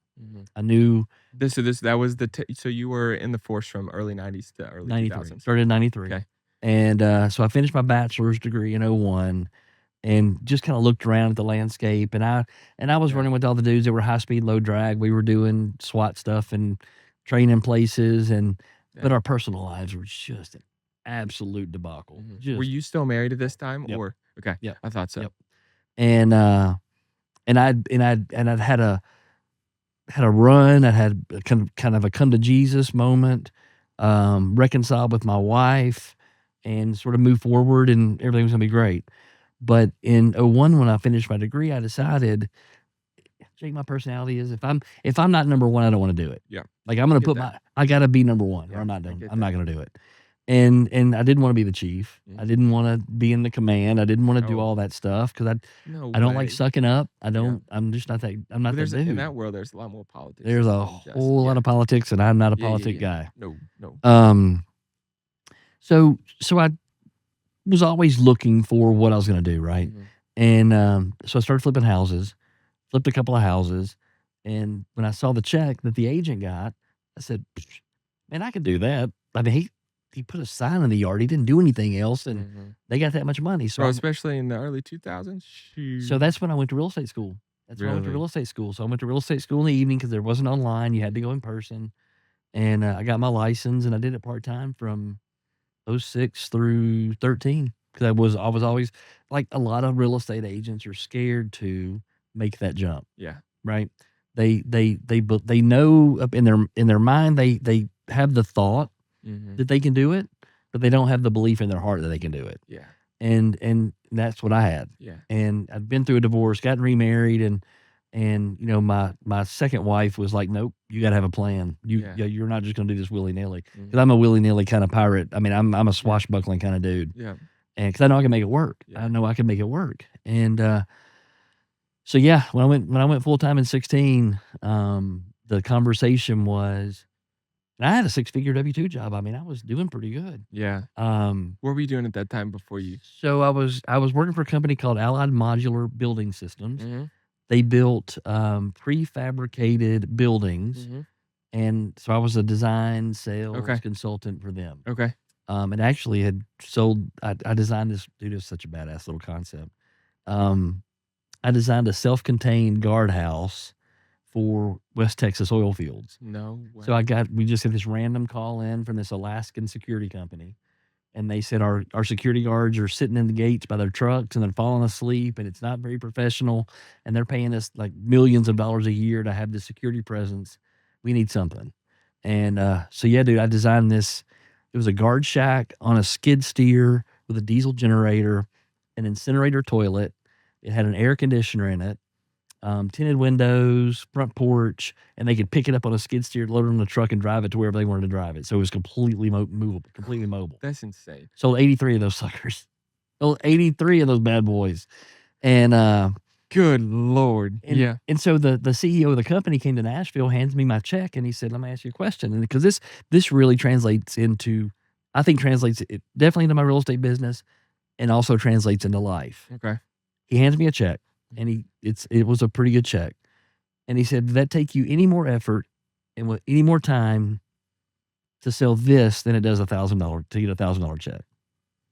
Speaker 1: I knew
Speaker 2: that was so you were in the force from early 90s to early
Speaker 1: 93.
Speaker 2: 2000s.
Speaker 1: Started in 93.
Speaker 2: Okay.
Speaker 1: And so I finished my bachelor's degree in '01 and just kind of looked around at the landscape. And I was running with all the dudes that were high speed, low drag. We were doing SWAT stuff and training places, but our personal lives were just an absolute debacle.
Speaker 2: Were you still married at this time?
Speaker 1: Yep.
Speaker 2: Or okay.
Speaker 1: Yeah,
Speaker 2: I thought so.
Speaker 1: Yep. And I'd had a run. I had kind of a come to Jesus moment, reconciled with my wife, and sort of move forward, and everything was gonna be great. But in '01, when I finished my degree, I decided, Jake, my personality is if I'm not number one, I don't want to do it.
Speaker 2: Yeah.
Speaker 1: Like I'm gonna I gotta be number one, or I'm not
Speaker 2: I
Speaker 1: done.
Speaker 2: get
Speaker 1: I'm not gonna do it. And I didn't want to be the chief. I
Speaker 2: Mhm.
Speaker 1: didn't want to be in the command. I didn't want to do
Speaker 2: Oh,
Speaker 1: all that stuff because
Speaker 2: no
Speaker 1: I don't like
Speaker 2: way.
Speaker 1: sucking up.
Speaker 2: Yeah.
Speaker 1: I'm just not that. I'm
Speaker 2: But
Speaker 1: not that
Speaker 2: in
Speaker 1: dude.
Speaker 2: that world, there's a lot more politics
Speaker 1: There's a
Speaker 2: than just
Speaker 1: whole lot
Speaker 2: yeah.
Speaker 1: of politics, and I'm not a
Speaker 2: Yeah, yeah,
Speaker 1: politic
Speaker 2: yeah.
Speaker 1: guy.
Speaker 2: No, no.
Speaker 1: Um, so I was always looking for what I was going to do, right?
Speaker 2: Mhm.
Speaker 1: And so I started flipping houses, flipped a couple of houses, and when I saw the check that the agent got, I said, "Psh, "Man, I could do that." I mean, he put a sign in the yard. He didn't do anything else, and
Speaker 2: Mhm.
Speaker 1: they got that much money.
Speaker 2: Bro, especially in the early 2000s?
Speaker 1: So
Speaker 2: Shoot.
Speaker 1: that's when I went to real estate school. That's when I went to real
Speaker 2: Really?
Speaker 1: estate school. So I went to real estate school in the evening because there wasn't online. You had to go in person, and I got my license, and I did it part time from '06 through 13 because I was always like a lot of real estate agents are scared to make that jump,
Speaker 2: Yeah.
Speaker 1: right? They know up in their mind they have the thought
Speaker 2: Mhm.
Speaker 1: that they can do it, but they don't have the belief in their heart that they can do it.
Speaker 2: Yeah.
Speaker 1: And that's what I had.
Speaker 2: Yeah.
Speaker 1: And I'd been through a divorce, gotten remarried, and you know my second wife was like, "Nope, you got to have a plan.
Speaker 2: Yeah.
Speaker 1: You're not just going to do this willy nilly." Because
Speaker 2: Mhm.
Speaker 1: I'm a willy nilly kind of pirate. I mean, I'm a
Speaker 2: Yeah.
Speaker 1: swashbuckling kind of dude,
Speaker 2: Yeah.
Speaker 1: and because I know I can make it work. I
Speaker 2: Yeah.
Speaker 1: know I can make it work. And so yeah, when I went full time in 16, the conversation was, and I had a 6-figure W-2 job. I mean, I was doing pretty good.
Speaker 2: Yeah.
Speaker 1: Um,
Speaker 2: What were you doing at that time before you
Speaker 1: so I was working for a company called Allied Modular Building Systems.
Speaker 2: Mhm.
Speaker 1: They built prefabricated buildings,
Speaker 2: Mhm.
Speaker 1: and so I was a design sales
Speaker 2: Okay.
Speaker 1: consultant for them.
Speaker 2: Okay.
Speaker 1: And actually had sold. I designed this. Dude, it's such a badass little concept. Um, I designed a self-contained guardhouse for West Texas oil fields.
Speaker 2: No
Speaker 1: So
Speaker 2: way.
Speaker 1: we just had this random call in from this Alaskan security company, and they said our security guards are sitting in the gates by their trucks and they're falling asleep, and it's not very professional, and they're paying us like millions of dollars a year to have this security presence. We need something. And so yeah, dude, I designed this. It was a guard shack on a skid steer with a diesel generator, an incinerator toilet. It had an air conditioner in it, tinted windows, front porch, and they could pick it up on a skid steer, load it on the truck, and drive it to wherever they wanted to drive it. So it was completely movable, completely mobile.
Speaker 2: That's insane.
Speaker 1: Sold 83 of those suckers. Sold 83 of those bad boys. And
Speaker 2: Good Lord. Yeah.
Speaker 1: and so the CEO of the company came to Nashville, hands me my check, and he said, "Let me ask you a question." And because this really translates into, I think translates it definitely into my real estate business, and also translates into life.
Speaker 2: Okay.
Speaker 1: He hands me a check, and it was a pretty good check. And he said, "Did that take you any more effort and any more time to sell this than it does $1,000 to get $1,000 check?"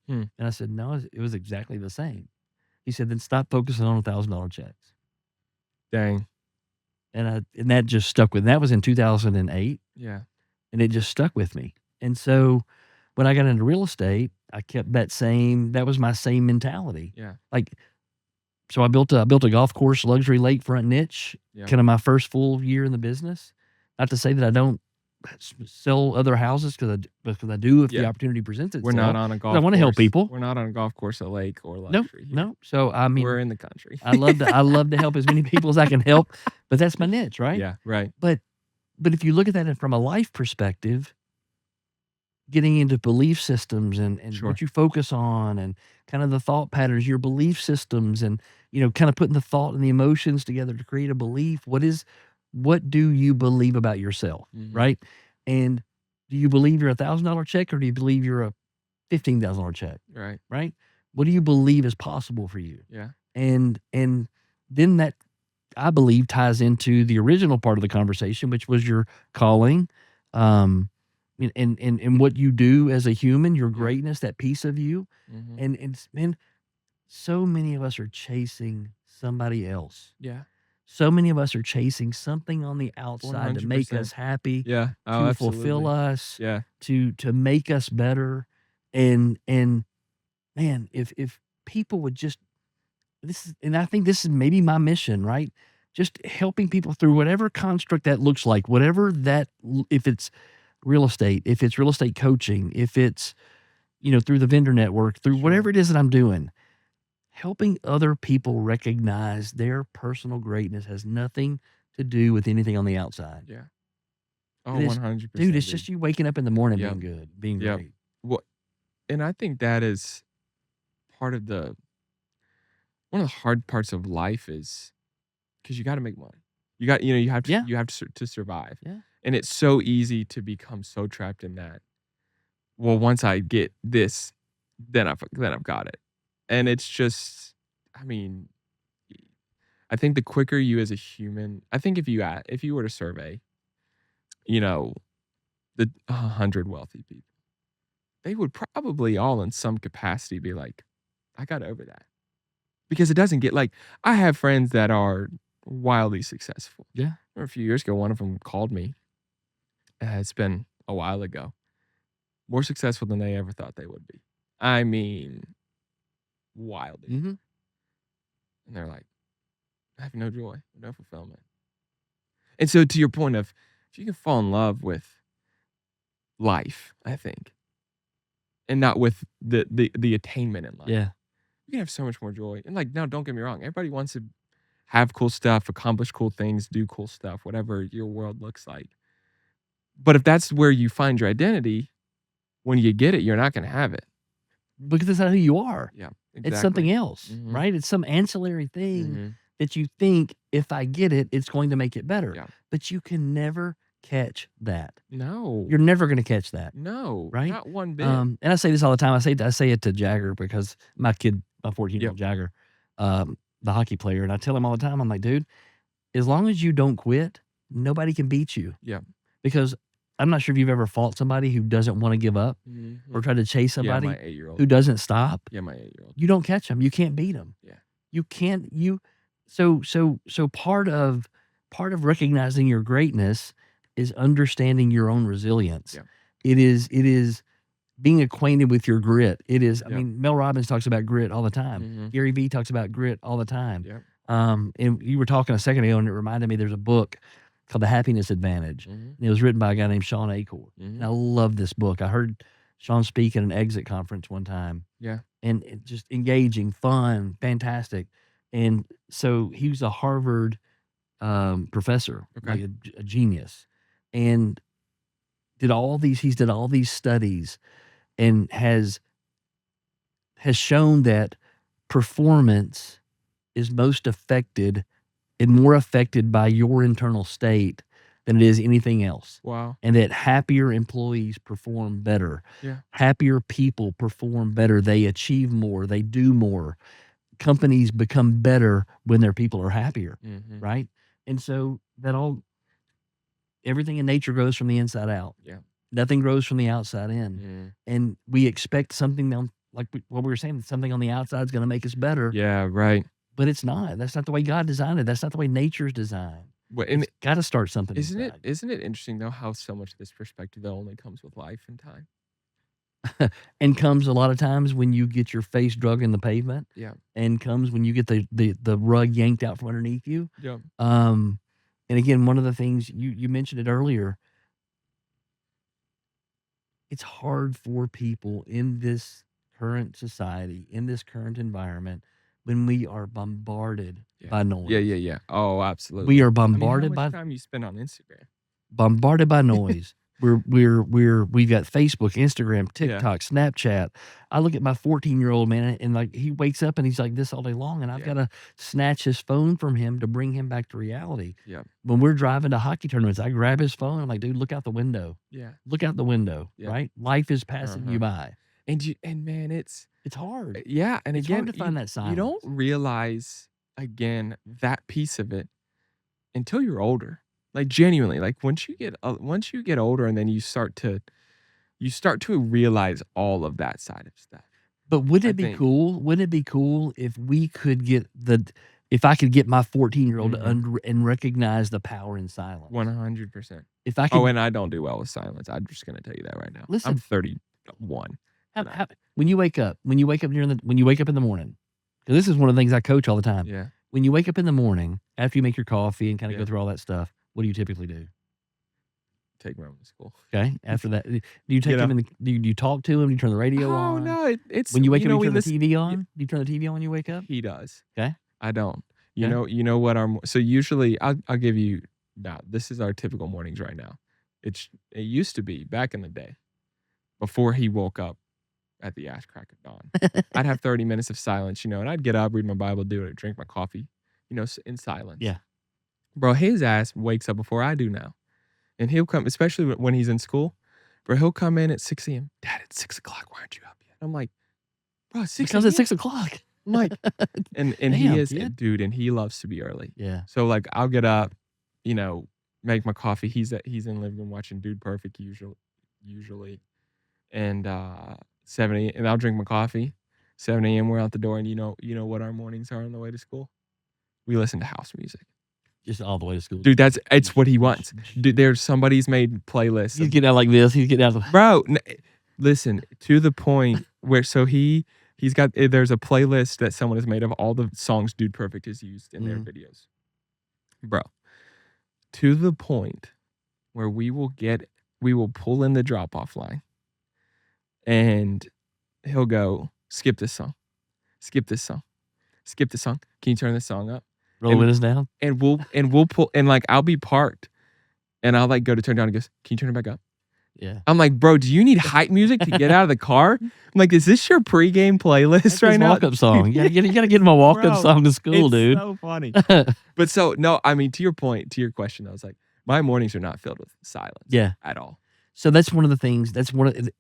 Speaker 2: Hmm.
Speaker 1: And I said, "No, it was exactly the same." He said, "Then stop focusing on $1,000 checks."
Speaker 2: Dang.
Speaker 1: And that just stuck with. That was in 2008,
Speaker 2: Yeah.
Speaker 1: and it just stuck with me. And so when I got into real estate, I kept that was my same mentality.
Speaker 2: Yeah.
Speaker 1: Like, so I built a golf course luxury lakefront niche,
Speaker 2: Yeah.
Speaker 1: kind of my first full year in the business. Not to say that I don't sell other houses because I do if the
Speaker 2: Yeah.
Speaker 1: opportunity presents
Speaker 2: We're not
Speaker 1: itself.
Speaker 2: on a
Speaker 1: 'Cause
Speaker 2: golf
Speaker 1: I want to help
Speaker 2: course.
Speaker 1: people.
Speaker 2: We're not on a golf course, a lake, or
Speaker 1: No,
Speaker 2: luxury here.
Speaker 1: no. So I mean,
Speaker 2: We're in the country.
Speaker 1: I love to help as many people as I can help, but that's my niche, right?
Speaker 2: Yeah. Right.
Speaker 1: But if you look at that from a life perspective, getting into belief systems and
Speaker 2: Sure.
Speaker 1: what you focus on and kind of the thought patterns, your belief systems, and kind of putting the thought and the emotions together to create a belief. What do you believe about yourself,
Speaker 2: Mhm.
Speaker 1: right? And do you believe you're $1,000 check, or do you believe you're a $15,000 check,
Speaker 2: Right.
Speaker 1: right? What do you believe is possible for you?
Speaker 2: Yeah.
Speaker 1: And then that, I believe, ties into the original part of the conversation, which was your calling, and what you do as a human, your
Speaker 2: Yeah.
Speaker 1: greatness, that piece of you.
Speaker 2: Mhm.
Speaker 1: And man, so many of us are chasing somebody else.
Speaker 2: Yeah.
Speaker 1: So many of us are chasing something on the outside to make
Speaker 2: 100%.
Speaker 1: us happy,
Speaker 2: Yeah. Oh,
Speaker 1: to
Speaker 2: absolutely.
Speaker 1: fulfill us,
Speaker 2: Yeah.
Speaker 1: to make us better. And man, if people would just, and I think this is maybe my mission, right? Just helping people through whatever construct that looks like, whatever that, if it's real estate, if it's real estate coaching, if it's, through the vendor network, through
Speaker 2: Sure.
Speaker 1: whatever it is that I'm doing, helping other people recognize their personal greatness has nothing to do with anything on the outside.
Speaker 2: Yeah. Oh,
Speaker 1: It is,
Speaker 2: 100%.
Speaker 1: dude, it's just you waking up in the morning
Speaker 2: Yep.
Speaker 1: being good, being
Speaker 2: Yep.
Speaker 1: great.
Speaker 2: Well, and I think that is part of the one of the hard parts of life is because you got to make money. You have to
Speaker 1: Yeah.
Speaker 2: to survive.
Speaker 1: Yeah.
Speaker 2: And it's so easy to become so trapped in that. Well, once I get this, then I've got it. And it's just, I mean, I think the quicker you as a human, I think if you were to survey, you know, the 100 wealthy people, they would probably all in some capacity be like, I got over that. Because it doesn't get like I have friends that are wildly successful.
Speaker 1: Yeah.
Speaker 2: A few years ago, one of them called me. It's been a while ago. More successful than they ever thought they would be. I mean, wildly.
Speaker 1: Mm-hmm.
Speaker 2: And they're like, I have no joy, no fulfillment. And so to your point of if you can fall in love with life, I think, and not with the attainment in life.
Speaker 1: Yeah.
Speaker 2: You can have so much more joy. And like, no, don't get me wrong. Everybody wants to have cool stuff, accomplish cool things, do cool stuff, whatever your world looks like. But if that's where you find your identity, when you get it, you're not going to have it.
Speaker 1: Because that's not who you are.
Speaker 2: Yeah, exactly.
Speaker 1: It's something else,
Speaker 2: Mhm.
Speaker 1: right? It's some ancillary thing
Speaker 2: Mhm.
Speaker 1: that you think if I get it, it's going to make it better.
Speaker 2: Yeah.
Speaker 1: But you can never catch that.
Speaker 2: No,
Speaker 1: You're never going to catch that.
Speaker 2: no,
Speaker 1: Right?
Speaker 2: not one bit.
Speaker 1: And I say this all the time. I say it to Jagger because my 14-year-old Jagger, the hockey player, and I tell him all the time, I'm like, dude, as long as you don't quit, nobody can beat you.
Speaker 2: Yeah.
Speaker 1: Because I'm not sure if you've ever fought somebody who doesn't want to give up or try to chase somebody
Speaker 2: my 8-year-old.
Speaker 1: who doesn't stop.
Speaker 2: Yeah, my 8-year-old.
Speaker 1: You don't catch them. You can't beat them.
Speaker 2: Yeah.
Speaker 1: You can't. So part of recognizing your greatness is understanding your own resilience.
Speaker 2: Yeah.
Speaker 1: It is being acquainted with your grit. It is. I
Speaker 2: Yeah.
Speaker 1: mean, Mel Robbins talks about grit all the time.
Speaker 2: Mhm.
Speaker 1: Gary Vee talks about grit all the time.
Speaker 2: Yeah.
Speaker 1: And you were talking a second ago, and it reminded me there's a book called The Happiness Advantage.
Speaker 2: Mhm.
Speaker 1: And it was written by a guy named Sean Achor.
Speaker 2: Mhm.
Speaker 1: And I love this book. I heard Sean speak at an exit conference one time.
Speaker 2: Yeah.
Speaker 1: And it just engaging, fun, fantastic. And so he was a Harvard professor,
Speaker 2: Okay.
Speaker 1: like a genius, and did all these studies and has shown that performance is most affected and more affected by your internal state than it is anything else.
Speaker 2: Wow.
Speaker 1: And that happier employees perform better.
Speaker 2: Yeah.
Speaker 1: Happier people perform better. They achieve more. They do more. Companies become better when their people are happier,
Speaker 2: Mhm.
Speaker 1: right? And so everything in nature grows from the inside out.
Speaker 2: Yeah.
Speaker 1: Nothing grows from the outside in.
Speaker 2: Mhm.
Speaker 1: And we expect something like what we were saying, something on the outside is going to make us better.
Speaker 2: Yeah, right.
Speaker 1: But it's not. That's not the way God designed it. That's not the way nature's designed.
Speaker 2: Well, and
Speaker 1: It's got to start something
Speaker 2: isn't
Speaker 1: inside.
Speaker 2: isn't it interesting though how so much of this perspective though only comes with life and time?
Speaker 1: And comes a lot of times when you get your face drug in the pavement.
Speaker 2: Yeah.
Speaker 1: And comes when you get the rug yanked out from underneath you.
Speaker 2: Yeah.
Speaker 1: And again, one of the things you mentioned it earlier, it's hard for people in this current society, in this current environment, when we are bombarded by noise.
Speaker 2: Yeah. Oh, absolutely.
Speaker 1: We are
Speaker 2: I mean,
Speaker 1: bombarded
Speaker 2: how much
Speaker 1: by
Speaker 2: time you spend on Instagram?
Speaker 1: noise. We've got Facebook, Instagram, TikTok, Snapchat. I look at my 14-year-old man, and like he wakes up and he's like this all day long, and I've got to snatch his phone from him to bring him back to reality.
Speaker 2: Yeah.
Speaker 1: When we're driving to hockey tournaments, I grab his phone. I'm like, dude, look out the window.
Speaker 2: Yeah.
Speaker 1: Look out the window.
Speaker 2: Yeah.
Speaker 1: Right? Life is passing you by.
Speaker 2: And man, it's
Speaker 1: hard.
Speaker 2: Yeah, and
Speaker 1: It's
Speaker 2: again,
Speaker 1: hard to find that silence.
Speaker 2: you don't realize again that piece of it until you're older. Like genuinely, like once you get older, and then you start to realize all of that side of stuff.
Speaker 1: But wouldn't
Speaker 2: I
Speaker 1: it be
Speaker 2: think.
Speaker 1: cool? Wouldn't it be cool if we could if I could get my 14-year-old to and recognize the power in silence?
Speaker 2: 100%.
Speaker 1: If I could,
Speaker 2: Oh, and I don't do well with silence. I'm just gonna tell you that right now.
Speaker 1: Listen.
Speaker 2: I'm 31.
Speaker 1: when you wake up in the morning, because this is one of the things I coach all the time.
Speaker 2: Yeah.
Speaker 1: When you wake up in the morning, after you make your coffee and kind of
Speaker 2: Yeah.
Speaker 1: go through all that stuff, what do you typically do?
Speaker 2: Take Roman to school.
Speaker 1: Okay. After that, do you take him do you talk to him? Do you turn the radio on?
Speaker 2: Oh no, it's
Speaker 1: When you wake up, you turn the
Speaker 2: listen-
Speaker 1: TV on? Do you turn the TV on when you wake up?
Speaker 2: He does.
Speaker 1: Okay.
Speaker 2: I don't. You
Speaker 1: Okay.
Speaker 2: know what so usually I'll give you now. This is our typical mornings right now. It used to be back in the day before he woke up at the ass crack of dawn. I'd have 30 minutes of silence, and I'd get up, read my Bible, do it, drink my coffee, in silence.
Speaker 1: Yeah.
Speaker 2: Bro, his ass wakes up before I do now. And he'll come, especially when he's in school, bro, he'll come in at 6 a.m. Dad, it's 6 o'clock. Why aren't you up yet? I'm like, bro, it's 6
Speaker 1: Because
Speaker 2: a.m.
Speaker 1: it's 6 o'clock.
Speaker 2: I'm like, and
Speaker 1: Damn,
Speaker 2: he is,
Speaker 1: kid.
Speaker 2: dude, and he loves to be early.
Speaker 1: Yeah.
Speaker 2: So, like, I'll get up, make my coffee. He's in the living room watching Dude Perfect usually. And 7 a.m. and I'll drink my coffee. 7 a.m. we're out the door, and you know what our mornings are on the way to school? We listen to house music.
Speaker 1: Just all the way to school.
Speaker 2: Dude, it's what he wants. Dude, there's somebody's made playlists.
Speaker 1: He's getting out like this. He's getting out.
Speaker 2: Bro, listen, to the point where, so he's got, there's a playlist that someone has made of all the songs Dude Perfect has used in their videos. Bro, to the point where we will pull in the drop-off line and he'll go, skip this song. Skip this song. Skip this song. Can you turn this song up?
Speaker 1: Roll the windows down.
Speaker 2: And we'll pull, and like I'll be parked and I'll like go to turn down and goes, can you turn it back up?
Speaker 1: Yeah.
Speaker 2: I'm like, bro, do you need hype music to get out of the car? I'm like, is this your pregame playlist right now?
Speaker 1: Walk-up song. You gotta get him a walk-up song to school, dude.
Speaker 2: It's so funny. But so, no, I mean, to your point, to your question, I was like, my mornings are not filled with silence.
Speaker 1: Yeah.
Speaker 2: At all.
Speaker 1: So that's one of the things.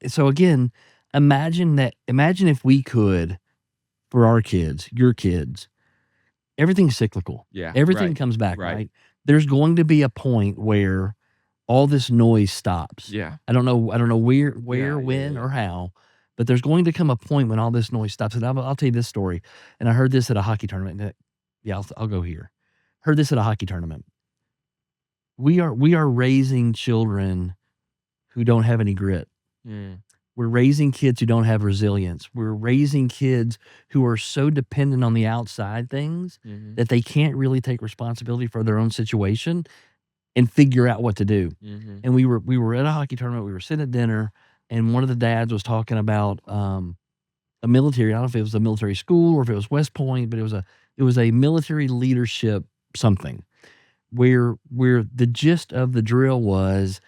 Speaker 1: So again, imagine if we could, for our kids, your kids, everything's cyclical.
Speaker 2: Yeah.
Speaker 1: Everything
Speaker 2: right,
Speaker 1: comes back, right? There's going to be a point where all this noise stops.
Speaker 2: Yeah.
Speaker 1: I don't know where, when, or how, but there's going to come a point when all this noise stops. And I'll tell you this story. And I heard this at a hockey tournament. Yeah, I'll go here. Heard this at a hockey tournament. We are raising children who don't have any grit.
Speaker 2: Mm.
Speaker 1: We're raising kids who don't have resilience. We're raising kids who are so dependent on the outside things that they can't really take responsibility for their own situation and figure out what to do. And we were at a hockey tournament. We were sitting at dinner, and one of the dads was talking about a military. I don't know if it was a military school or if it was West Point, but it was a military leadership something where the gist of the drill was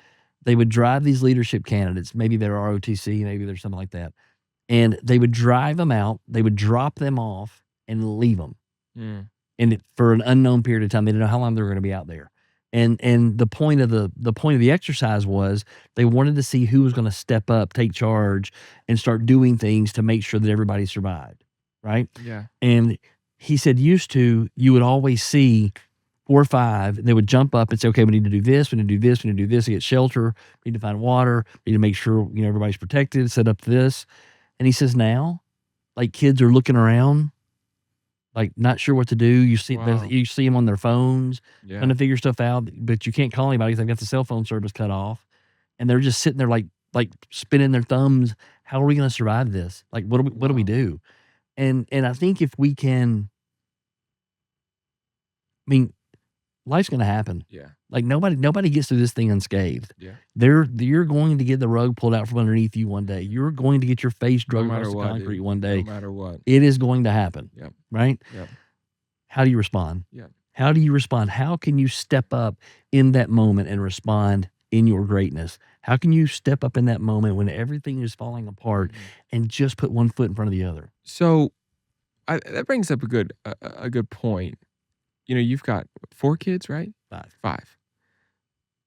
Speaker 1: they would drive these leadership candidates. Maybe they're ROTC, maybe they're something like that. And they would drive them out. They would drop them off and leave them. And for an unknown period of time, they didn't know how long they were going to be out there. And the point of the exercise was they wanted to see who was going to step up, take charge, and start doing things to make sure that everybody survived. Right?
Speaker 2: Yeah.
Speaker 1: And he said, you would always see 4 or 5, they would jump up and say, okay, we need to do this, we need to do this, we need to do this to get shelter, we need to find water, we need to make sure everybody's protected, set up this. And he says now, like, kids are looking around, like not sure what to do. You see them on their phones, trying to figure stuff out, but you can't call anybody because they've got the cell phone service cut off. And they're just sitting there like spinning their thumbs. How are we going to survive this? Like, what do we do? And I think if we can, I mean, life's going to happen.
Speaker 2: Yeah.
Speaker 1: Like nobody gets through this thing unscathed.
Speaker 2: Yeah.
Speaker 1: You're going to get the rug pulled out from underneath you one day. You're going to get your face drugged across the concrete one day.
Speaker 2: No matter what.
Speaker 1: It is going to happen.
Speaker 2: Yep.
Speaker 1: Right?
Speaker 2: Yep.
Speaker 1: How do you respond?
Speaker 2: Yep.
Speaker 1: How do you respond? How can you step up in that moment and respond in your greatness? How can you step up in that moment when everything is falling apart and just put one foot in front of the other?
Speaker 2: So that brings up a good point. You've got 4 kids, right? 5.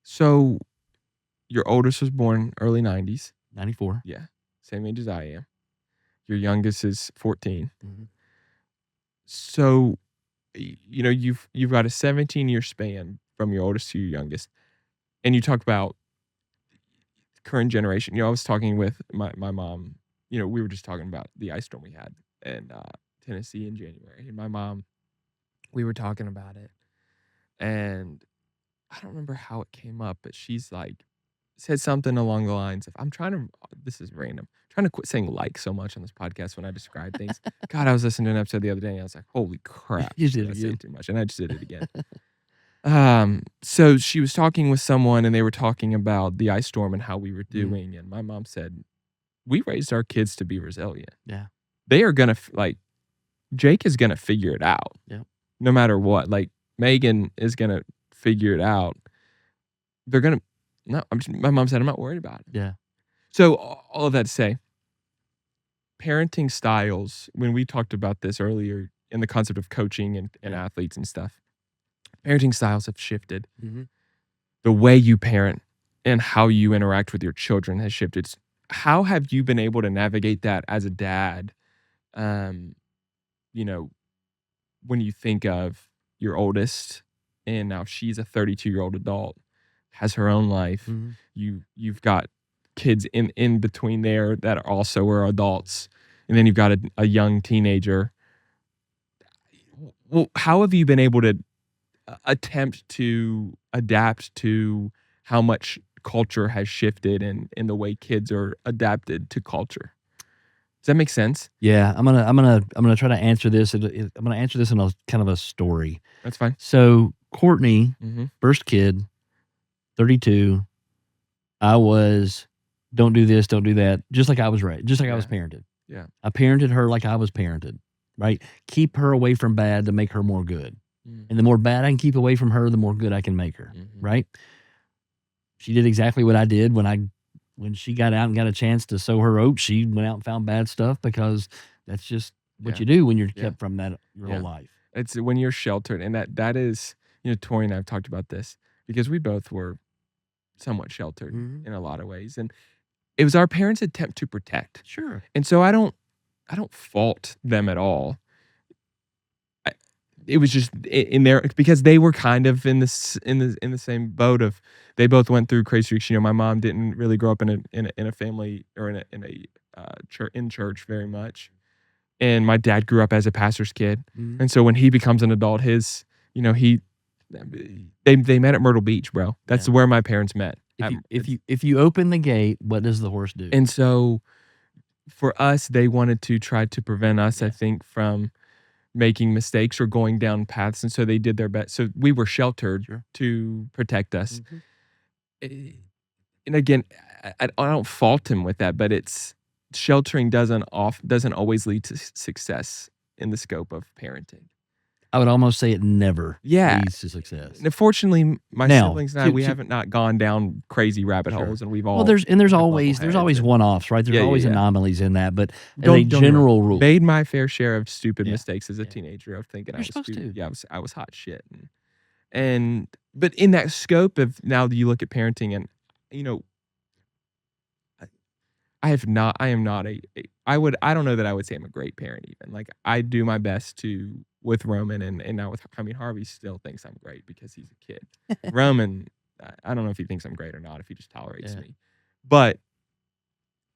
Speaker 2: So your oldest was born early 90s.
Speaker 1: 94.
Speaker 2: Yeah. Same age as I am. Your youngest is 14. So, you've got a 17-year span from your oldest to your youngest. And you talk about current generation. I was talking with my mom. We were just talking about the ice storm we had in Tennessee in January. And my mom, we were talking about it. And I don't remember how it came up, but she's like, said something along the lines of, this is random, trying to quit saying like so much on this podcast when I describe things. God, I was listening to an episode the other day and I was like, holy crap.
Speaker 1: You did it
Speaker 2: I
Speaker 1: again.
Speaker 2: said too much. And I just did it again. So she was talking with someone and they were talking about the ice storm and how we were doing. And my mom said, we raised our kids to be resilient.
Speaker 1: Yeah.
Speaker 2: They are going to, Jake is going to figure it out.
Speaker 1: Yeah.
Speaker 2: No matter what. Like, Megan is going to figure it out. They're going to, my mom said, I'm not worried about it.
Speaker 1: Yeah.
Speaker 2: So all of that to say, parenting styles, when we talked about this earlier in the concept of coaching and athletes and stuff, parenting styles have shifted.
Speaker 1: Mm-hmm.
Speaker 2: The way you parent and how you interact with your children has shifted. How have you been able to navigate that as a dad? You know, when you think of your oldest, and now she's a 32-year-old adult, has her own life.
Speaker 1: Mm-hmm.
Speaker 2: You've got kids in between there that also are adults, and then you've got a young teenager. Well, how have you been able to attempt to adapt to how much culture has shifted and the way kids are adapted to culture? Does that make sense?
Speaker 1: Yeah, I'm gonna try to answer this. I'm gonna answer this in a kind of a story.
Speaker 2: That's fine.
Speaker 1: So Courtney,
Speaker 2: Mm-hmm.
Speaker 1: first kid, 32. I was, don't do this, don't do that. Just like I was raised, just like I was parented.
Speaker 2: Yeah.
Speaker 1: I parented her like I was parented. Right? Keep her away from bad to make her more good.
Speaker 2: Mm-hmm.
Speaker 1: And the more bad I can keep away from her, the more good I can make her.
Speaker 2: Mm-hmm.
Speaker 1: Right? She did exactly what I did when she got out and got a chance to sow her oats. She went out and found bad stuff because that's just what you do when you're kept from that your whole life.
Speaker 2: It's when you're sheltered, and that is, Tori and I have talked about this because we both were somewhat sheltered in a lot of ways, and it was our parents' attempt to protect.
Speaker 1: Sure.
Speaker 2: And so I don't fault them at all. It was just in there because they were kind of in the same boat of, they both went through crazy streaks. My mom didn't really grow up in a family or in a church very much, and my dad grew up as a pastor's kid.
Speaker 1: Mm-hmm.
Speaker 2: And so when he becomes an adult, they met at Myrtle Beach, bro. That's where my parents met.
Speaker 1: If you open the gate, what does the horse do?
Speaker 2: And so for us, they wanted to try to prevent us, I think, from making mistakes or going down paths. And so they did their best. So we were sheltered to protect us. Mm-hmm. And again, I don't fault him with that, but it's sheltering doesn't always lead to success in the scope of parenting.
Speaker 1: I would almost say it never leads to success.
Speaker 2: And fortunately, my siblings and I, we haven't not gone down crazy rabbit holes, and we've all
Speaker 1: there's always one-offs, right? There's always anomalies in that, but as a general rule,
Speaker 2: made my fair share of stupid mistakes as a teenager of thinking I was stupid. Yeah, I was hot shit, but in that scope of now that you look at parenting, and I am not I don't know that I would say I'm a great parent even. Like, I do my best with Roman, and now with, Harvey still thinks I'm great because he's a kid. Roman, I don't know if he thinks I'm great or not, if he just tolerates me. But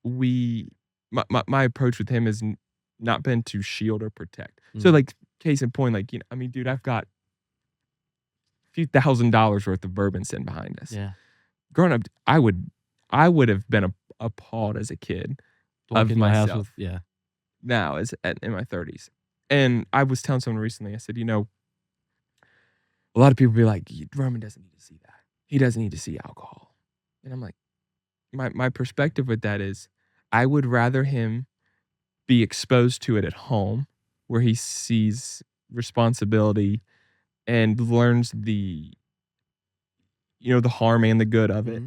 Speaker 2: my approach with him has not been to shield or protect. So, like, case in point, like, dude, I've got a few $1,000s worth of bourbon sitting behind us. Yeah. Growing up, I would have been appalled as a kid of myself. Now, in my 30s. And I was telling someone recently, I said, a lot of people be like, Roman doesn't need to see that. He doesn't need to see alcohol. And I'm like, my perspective with that is, I would rather him be exposed to it at home, where he sees responsibility and learns the harm and the good of it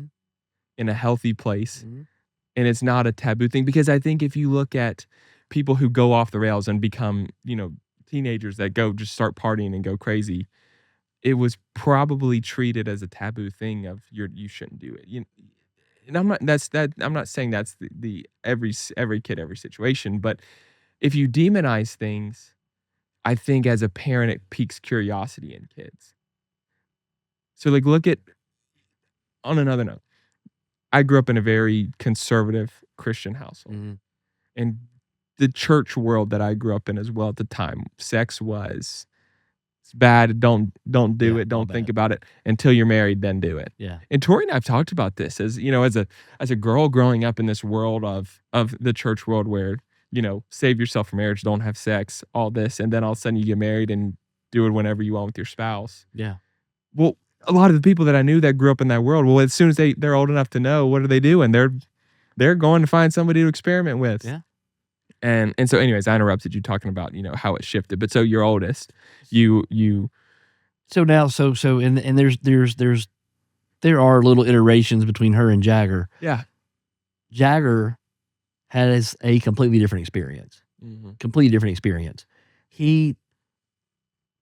Speaker 2: in a healthy place. And it's not a taboo thing, because I think if you look at people who go off the rails and become, teenagers that just start partying and go crazy, it was probably treated as a taboo thing of you shouldn't do it. And I'm not saying that's the every kid, every situation, but if you demonize things, I think as a parent it piques curiosity in kids. So, like, look at, on another note, I grew up in a very conservative Christian household. And the church world that I grew up in as well at the time, sex was, it's bad. Don't do it. Don't think about it until you're married. Then do it. Yeah. And Tori and I have talked about this as a girl growing up in this world of the church world where, save yourself for marriage, don't have sex, all this, and then all of a sudden you get married and do it whenever you want with your spouse. Yeah. Well, a lot of the people that I knew that grew up in that world, well, as soon as they're old enough to know, what are they doing? They're going to find somebody to experiment with. Yeah. And so, anyways, I interrupted you talking about, how it shifted. But so your oldest, you.
Speaker 1: So now, and there are little iterations between her and Jagger.
Speaker 2: Yeah.
Speaker 1: Jagger has a completely different experience. Completely different experience.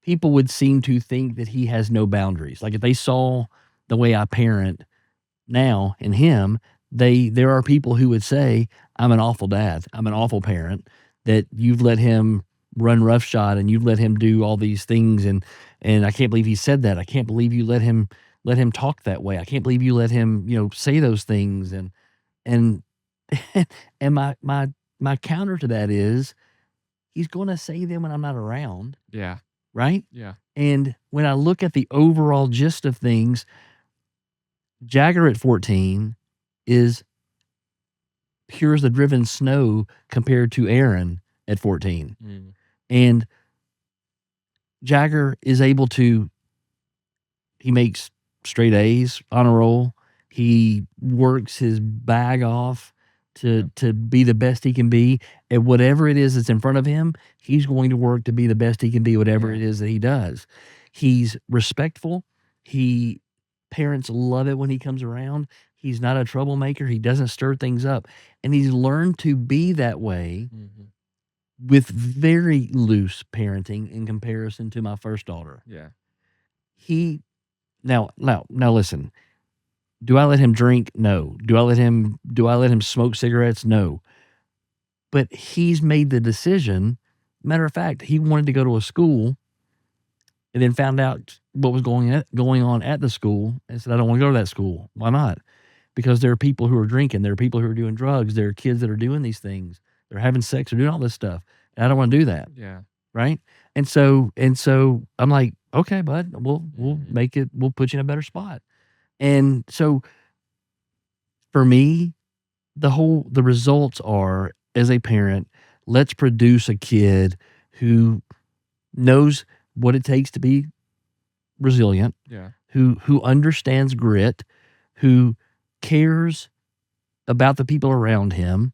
Speaker 1: People would seem to think that he has no boundaries. Like if they saw the way I parent now in him, there are people who would say, I'm an awful dad. I'm an awful parent, that you've let him run roughshod and you've let him do all these things, and I can't believe he said that. I can't believe you let him talk that way. I can't believe you let him, say those things. And and my counter to that is he's gonna say them when I'm not around,
Speaker 2: Yeah.
Speaker 1: right?
Speaker 2: Yeah.
Speaker 1: And when I look at the overall gist of things, Jagger at 14 is pure as the driven snow compared to Aaron at 14. And Jagger is able to, he makes straight A's on a roll. He works his bag off to be the best he can be at whatever it is that's in front of him. He's going to work to be the best he can be, whatever it is that he does. He's respectful. Parents love it when he comes around. He's not a troublemaker. He doesn't stir things up. And he's learned to be that way with very loose parenting in comparison to my first daughter.
Speaker 2: Yeah.
Speaker 1: Now listen. Do I let him drink? No. Do I let him smoke cigarettes? No. But he's made the decision. Matter of fact, he wanted to go to a school and then found out what was going on at the school and said, I don't want to go to that school. Why not? Because there are people who are drinking. There are people who are doing drugs. There are kids that are doing these things. They're having sex. They're doing all this stuff. And I don't want to do that.
Speaker 2: Yeah.
Speaker 1: Right. And so I'm like, okay, bud, we'll make it, we'll put you in a better spot. And so for me, the results are, as a parent, let's produce a kid who knows what it takes to be resilient, who understands grit, who cares about the people around him,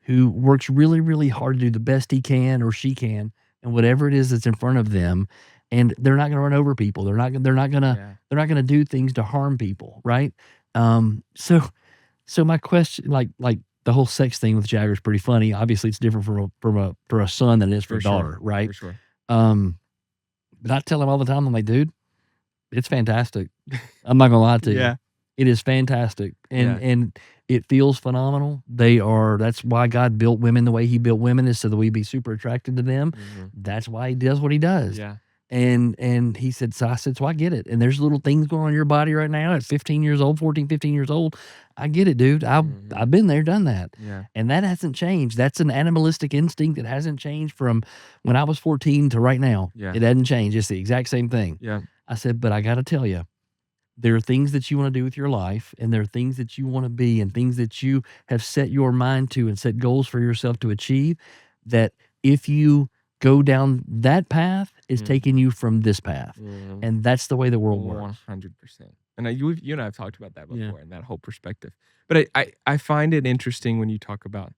Speaker 1: who works really, really hard to do the best he can or she can, and whatever it is that's in front of them. And they're not going to run over people. They're not going to do things to harm people, right? So my question, like the whole sex thing with Jagger is pretty funny. Obviously, it's different for a son than it is for a daughter, right?
Speaker 2: For sure.
Speaker 1: But I tell him all the time, I'm like, dude, it's fantastic. I'm not gonna lie to you. It is fantastic. And it feels phenomenal. That's why God built women the way he built women, is so that we'd be super attracted to them. That's why he does what he does.
Speaker 2: Yeah.
Speaker 1: And he said, so I get it. And there's little things going on in your body right now at 15 years old, 14, 15 years old. I get it, dude. I've been there, done that.
Speaker 2: Yeah.
Speaker 1: And that hasn't changed. That's an animalistic instinct that hasn't changed from when I was 14 to right now.
Speaker 2: Yeah.
Speaker 1: It hasn't changed. It's the exact same thing.
Speaker 2: Yeah.
Speaker 1: I said, but I got to tell you, there are things that you want to do with your life, and there are things that you want to be, and things that you have set your mind to and set goals for yourself to achieve, that if you go down that path, is taking you from this path. And that's the way the world works.
Speaker 2: 100%. And you and I have talked about that before, and that whole perspective. But I find it interesting when you talk about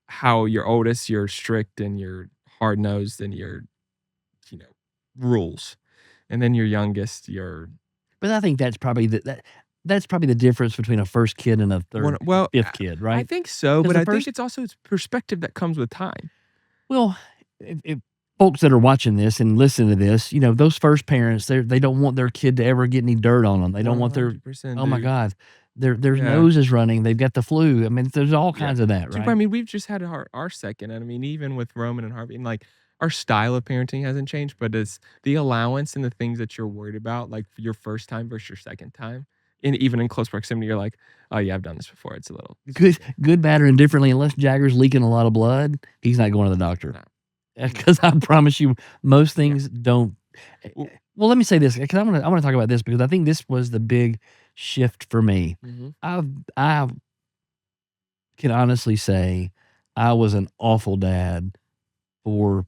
Speaker 2: how your oldest, you're strict and you're hard-nosed and you're, rules. And then your youngest, you're...
Speaker 1: But I think that's probably that's probably the difference between a first kid and a fifth kid, right?
Speaker 2: I think so, but I think it's also perspective that comes with time.
Speaker 1: Well, if folks that are watching this and listen to this, those first parents, they don't want their kid to ever get any dirt on them. They don't want their, oh my God, their nose is running. They've got the flu. I mean, there's all kinds of that, right?
Speaker 2: I mean, we've just had our second. And I mean, even with Roman and Harvey, and like our style of parenting hasn't changed, but it's the allowance and the things that you're worried about, like your first time versus your second time. And even in close proximity, you're like, oh yeah, I've done this before. It's a little
Speaker 1: good, bad, or indifferently. Unless Jagger's leaking a lot of blood, he's not going to the doctor.
Speaker 2: No.
Speaker 1: Because I promise you, most things don't. Well, let me say this, because I want to talk about this, because I think this was the big shift for me. I can honestly say I was an awful dad for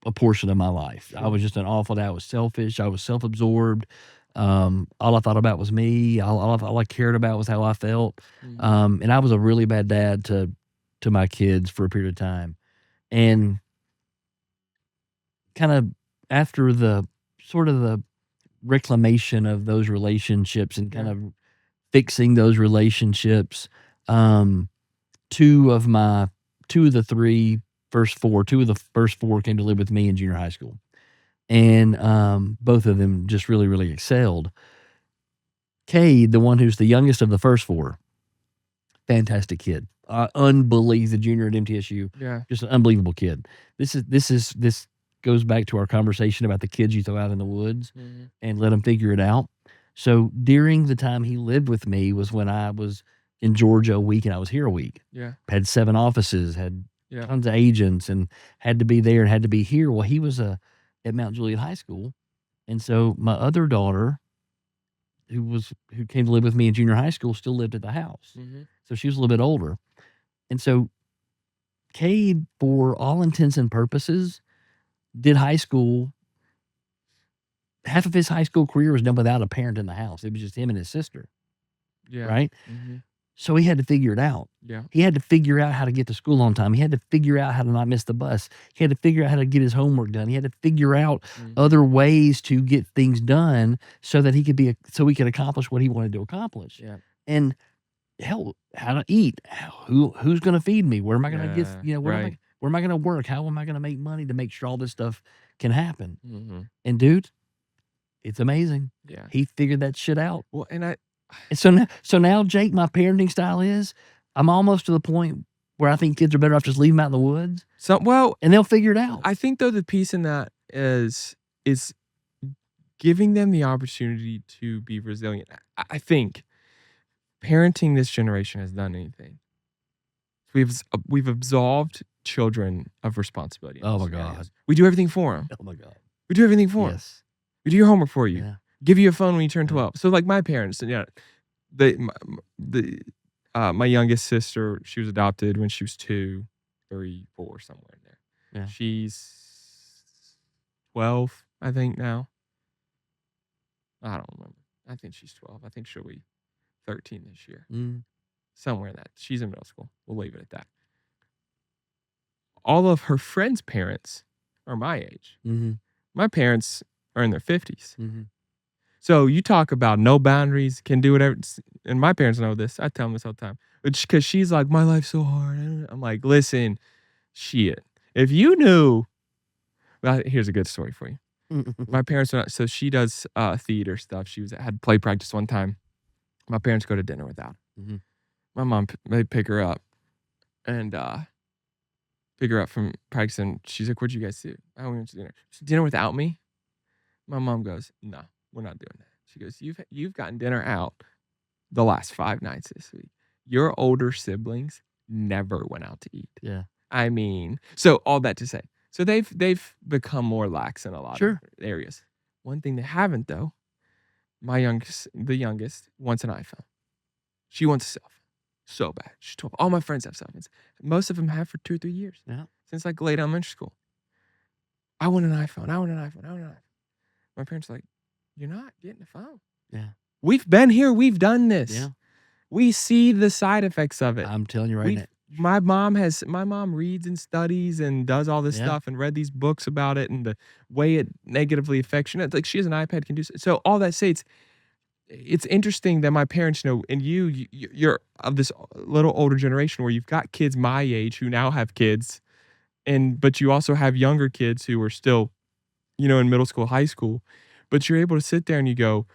Speaker 1: a portion of my life. I was just an awful dad. I was selfish. I was self-absorbed. All I thought about was me. All I cared about was how I felt. And I was a really bad dad to my kids for a period of time. And kind of after the sort of the reclamation of those relationships and kind of fixing those relationships. Two of the two of the first four came to live with me in junior high school, and both of them just really, really excelled. Cade, the one who's the youngest of the first four, fantastic kid, unbelievable. The junior at MTSU,
Speaker 2: Yeah.
Speaker 1: just an unbelievable kid. This goes back to our conversation about the kids you throw out in the woods and let them figure it out. So during the time he lived with me was when I was in Georgia a week and I was here a week.
Speaker 2: Yeah.
Speaker 1: Had 7 offices, had
Speaker 2: Yeah.
Speaker 1: tons of agents, and had to be there and had to be here. Well, he was at Mount Juliet High School, and so my other daughter, who came to live with me in junior high school, still lived at the house. So she was a little bit older, and so Cade, for all intents and purposes, did high school. Half of his high school career was done without a parent in the house. It was just him and his sister.
Speaker 2: Yeah.
Speaker 1: Right? So he had to figure it out.
Speaker 2: Yeah.
Speaker 1: He had to figure out how to get to school on time. He had to figure out how to not miss the bus. He had to figure out how to get his homework done. He had to figure out other ways to get things done so that he could accomplish what he wanted to accomplish.
Speaker 2: Yeah.
Speaker 1: And hell, how to eat. Who's going to feed me? Where am I going to get, where am I going to work? How am I going to make money to make sure all this stuff can happen? And dude, it's amazing.
Speaker 2: Yeah.
Speaker 1: He figured that shit out.
Speaker 2: Well, and
Speaker 1: so now, Jake, my parenting style is I'm almost to the point where I think kids are better off just leave them out in the woods. And they'll figure it out.
Speaker 2: I think though the piece in that is giving them the opportunity to be resilient. I think parenting this generation has done anything. We've absolved children of responsibility.
Speaker 1: Oh my God.
Speaker 2: We do everything for them.
Speaker 1: Oh my God.
Speaker 2: We do everything for them.
Speaker 1: Yes.
Speaker 2: We do your homework for you.
Speaker 1: Yeah.
Speaker 2: Give you a phone when you turn 12. So like my parents, my youngest sister, she was adopted when she was 2, 3, 4, somewhere in there.
Speaker 1: Yeah.
Speaker 2: She's 12, I think now. I don't remember. I think she's 12. I think she'll be 13 this year. Somewhere in that. She's in middle school. We'll leave it at that. All of her friends' parents are my age. My parents are in their 50s. So you talk about no boundaries, can do whatever. And my parents know this. I tell them this all the time. Because she's like, my life's so hard. I'm like, listen, shit. If you knew, well, here's a good story for you. My parents are not, so she does theater stuff. She had play practice one time. My parents go to dinner without her. My mom, they pick her up and pick her up from practice. And she's like, what'd you guys do? I went to dinner. Dinner without me? My mom goes, no. We're not doing that. She goes, you've gotten dinner out the last 5 nights this week. Your older siblings never went out to eat.
Speaker 1: Yeah.
Speaker 2: I mean, so all that to say, so they've become more lax in a lot of areas. One thing they haven't though, the youngest wants an iPhone. She wants a cell phone so bad. She's 12. All my friends have cell phones. Most of them have for 2 or 3 years.
Speaker 1: Yeah.
Speaker 2: Since like late elementary school. I want an iPhone. I want an iPhone. I want an iPhone. My parents are like, you're not getting a phone.
Speaker 1: Yeah.
Speaker 2: We've been here. We've done this.
Speaker 1: Yeah.
Speaker 2: We see the side effects of it.
Speaker 1: I'm telling you right now.
Speaker 2: My mom reads and studies and does all this stuff and read these books about it and the way it negatively affects you. Like she has an iPad, can do so. All that say it's interesting that my parents know, and you're of this little older generation where you've got kids my age who now have kids, but you also have younger kids who are still, in middle school, high school. But you're able to sit there and you go,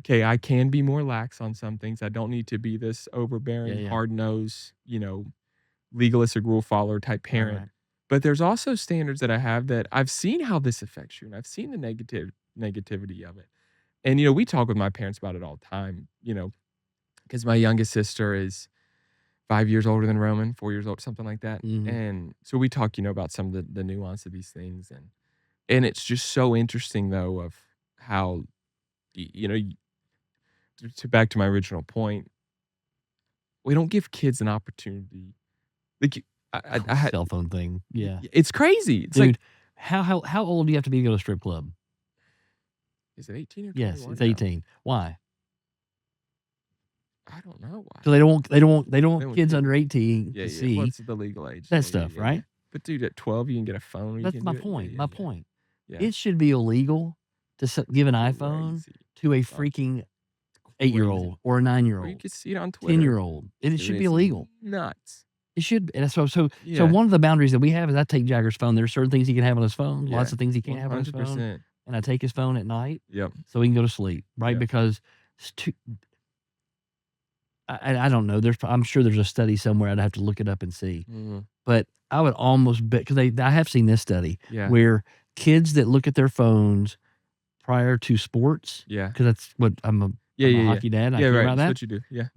Speaker 2: okay, I can be more lax on some things. I don't need to be this overbearing, hard-nosed, legalistic rule follower type parent. Right. But there's also standards that I have that I've seen how this affects you, and I've seen the negativity of it. And, we talk with my parents about it all the time, because my youngest sister is 5 years older than Roman, 4 years old, something like that. And so we talk, about some of the nuance of these things. And it's just so interesting, though, of how, back to my original point, we don't give kids an opportunity. Like I had
Speaker 1: cell phone thing. Yeah.
Speaker 2: It's crazy. It's
Speaker 1: dude,
Speaker 2: like,
Speaker 1: how old do you have to be to go to a strip club?
Speaker 2: Is it 18 or 21?
Speaker 1: Yes, it's 18. Why?
Speaker 2: I don't know why.
Speaker 1: So they don't want kids under 18 to see.
Speaker 2: What's the legal age?
Speaker 1: That stuff, right?
Speaker 2: But dude, at 12 you can get a phone.
Speaker 1: That's my point. My point.
Speaker 2: Yeah.
Speaker 1: It should be illegal to give an iPhone to a freaking 8-year-old or a
Speaker 2: Or you
Speaker 1: 9-year-old,
Speaker 2: could see it on Twitter.
Speaker 1: 10-year-old. It should
Speaker 2: Dude,
Speaker 1: be
Speaker 2: it's
Speaker 1: illegal.
Speaker 2: nuts.
Speaker 1: It should. And so
Speaker 2: Yeah.
Speaker 1: one of the boundaries that we have is I take Jagger's phone. There's certain things he can have on his phone,
Speaker 2: Yeah.
Speaker 1: lots of things he can't have on his phone,
Speaker 2: 100%.
Speaker 1: and I take his phone at night
Speaker 2: Yep.
Speaker 1: so he can go to sleep, right?
Speaker 2: Yep.
Speaker 1: Because it's too. I don't know. I'm sure there's a study somewhere. I'd have to look it up and see. But I would almost bet because I have seen this study where kids that look at their phones prior to sports, because that's what I'm a hockey dad. And I care about
Speaker 2: that's
Speaker 1: that.
Speaker 2: what you do. Yeah.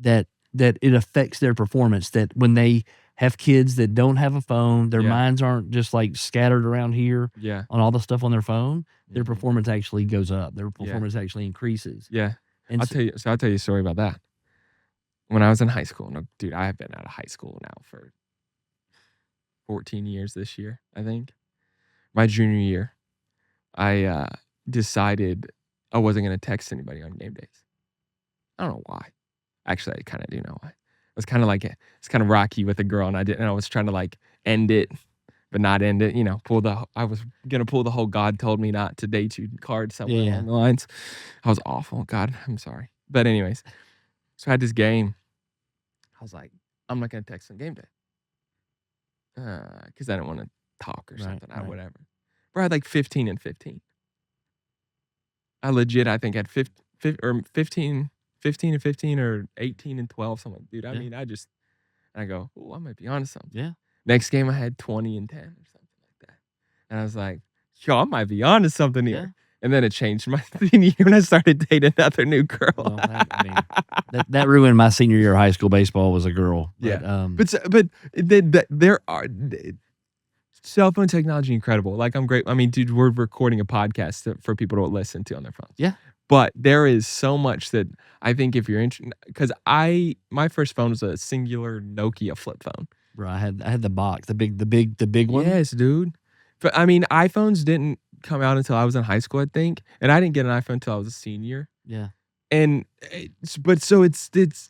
Speaker 1: That it affects their performance. That when they have kids that don't have a phone, their minds aren't just like scattered around here on all the stuff on their phone. Their performance actually goes up. Their performance actually increases.
Speaker 2: Yeah.
Speaker 1: And
Speaker 2: I'll tell you a story about that. When I was in high school, dude, I have been out of high school now for 14 years this year, I think. My junior year, I decided I wasn't going to text anybody on game days. I don't know why. Actually, I kind of do know why. It's kind of rocky with a girl, and I was trying to like end it, but not end it. I was gonna pull the whole "God told me not to date you" card somewhere along the lines. I was awful. God, I'm sorry. But anyways, so I had this game. I was like, I'm not gonna text on game day, because I didn't want to talk or something.
Speaker 1: Right.
Speaker 2: Whatever. Bro, I had like 15 and 15. I legit, I think, had 15 and 15 or 18 and 12, something. Dude, I mean, I go, oh, I might be onto something.
Speaker 1: Yeah.
Speaker 2: Next game, I had 20 and 10 or something like that. And I was like, yo, I might be onto something here.
Speaker 1: Yeah.
Speaker 2: And then it changed my senior year when I started dating another new girl.
Speaker 1: Well, that ruined my senior year of high school baseball was a girl.
Speaker 2: But there are cell phone technology incredible. Like, I'm great. I mean, dude, we're recording a podcast for people to listen to on their phones.
Speaker 1: Yeah.
Speaker 2: But there is so much that I think if you're interested, because my first phone was a singular Nokia flip phone.
Speaker 1: Bro, I had the box, the big one.
Speaker 2: Yes, dude. But I mean, iPhones didn't come out until I was in high school, I think, and I didn't get an iPhone until I was a senior.
Speaker 1: Yeah.
Speaker 2: And it's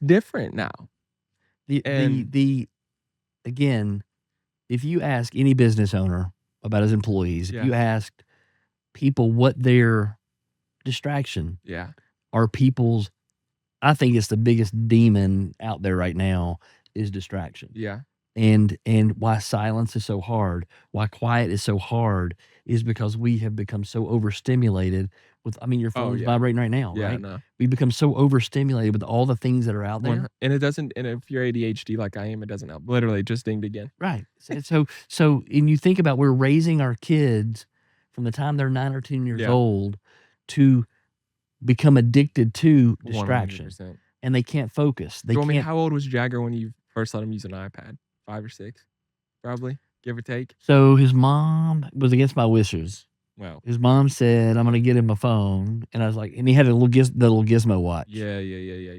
Speaker 2: different now.
Speaker 1: Again, if you ask any business owner about his employees, if you asked people what their distraction are people's, I think it's the biggest demon out there right now is distraction.
Speaker 2: Yeah.
Speaker 1: And why silence is so hard, why quiet is so hard is because we have become so overstimulated with, I mean, your phone's vibrating right now, right? No. We become so overstimulated with all the things that are out there.
Speaker 2: And it doesn't, and if you're ADHD like I am, it doesn't help. Literally just dinged again.
Speaker 1: Right. So and you think about, we're raising our kids from the time they're 9 or 10 years old to become addicted to distraction.
Speaker 2: 100%.
Speaker 1: And they can't focus.
Speaker 2: I mean, how old was Jagger when you first let him use an iPad? 5 or 6, probably, give or take.
Speaker 1: So his mom was against my wishes.
Speaker 2: Wow.
Speaker 1: His mom said, "I'm gonna get him a phone," and I was like, and he had the little Gizmo watch.
Speaker 2: Yeah.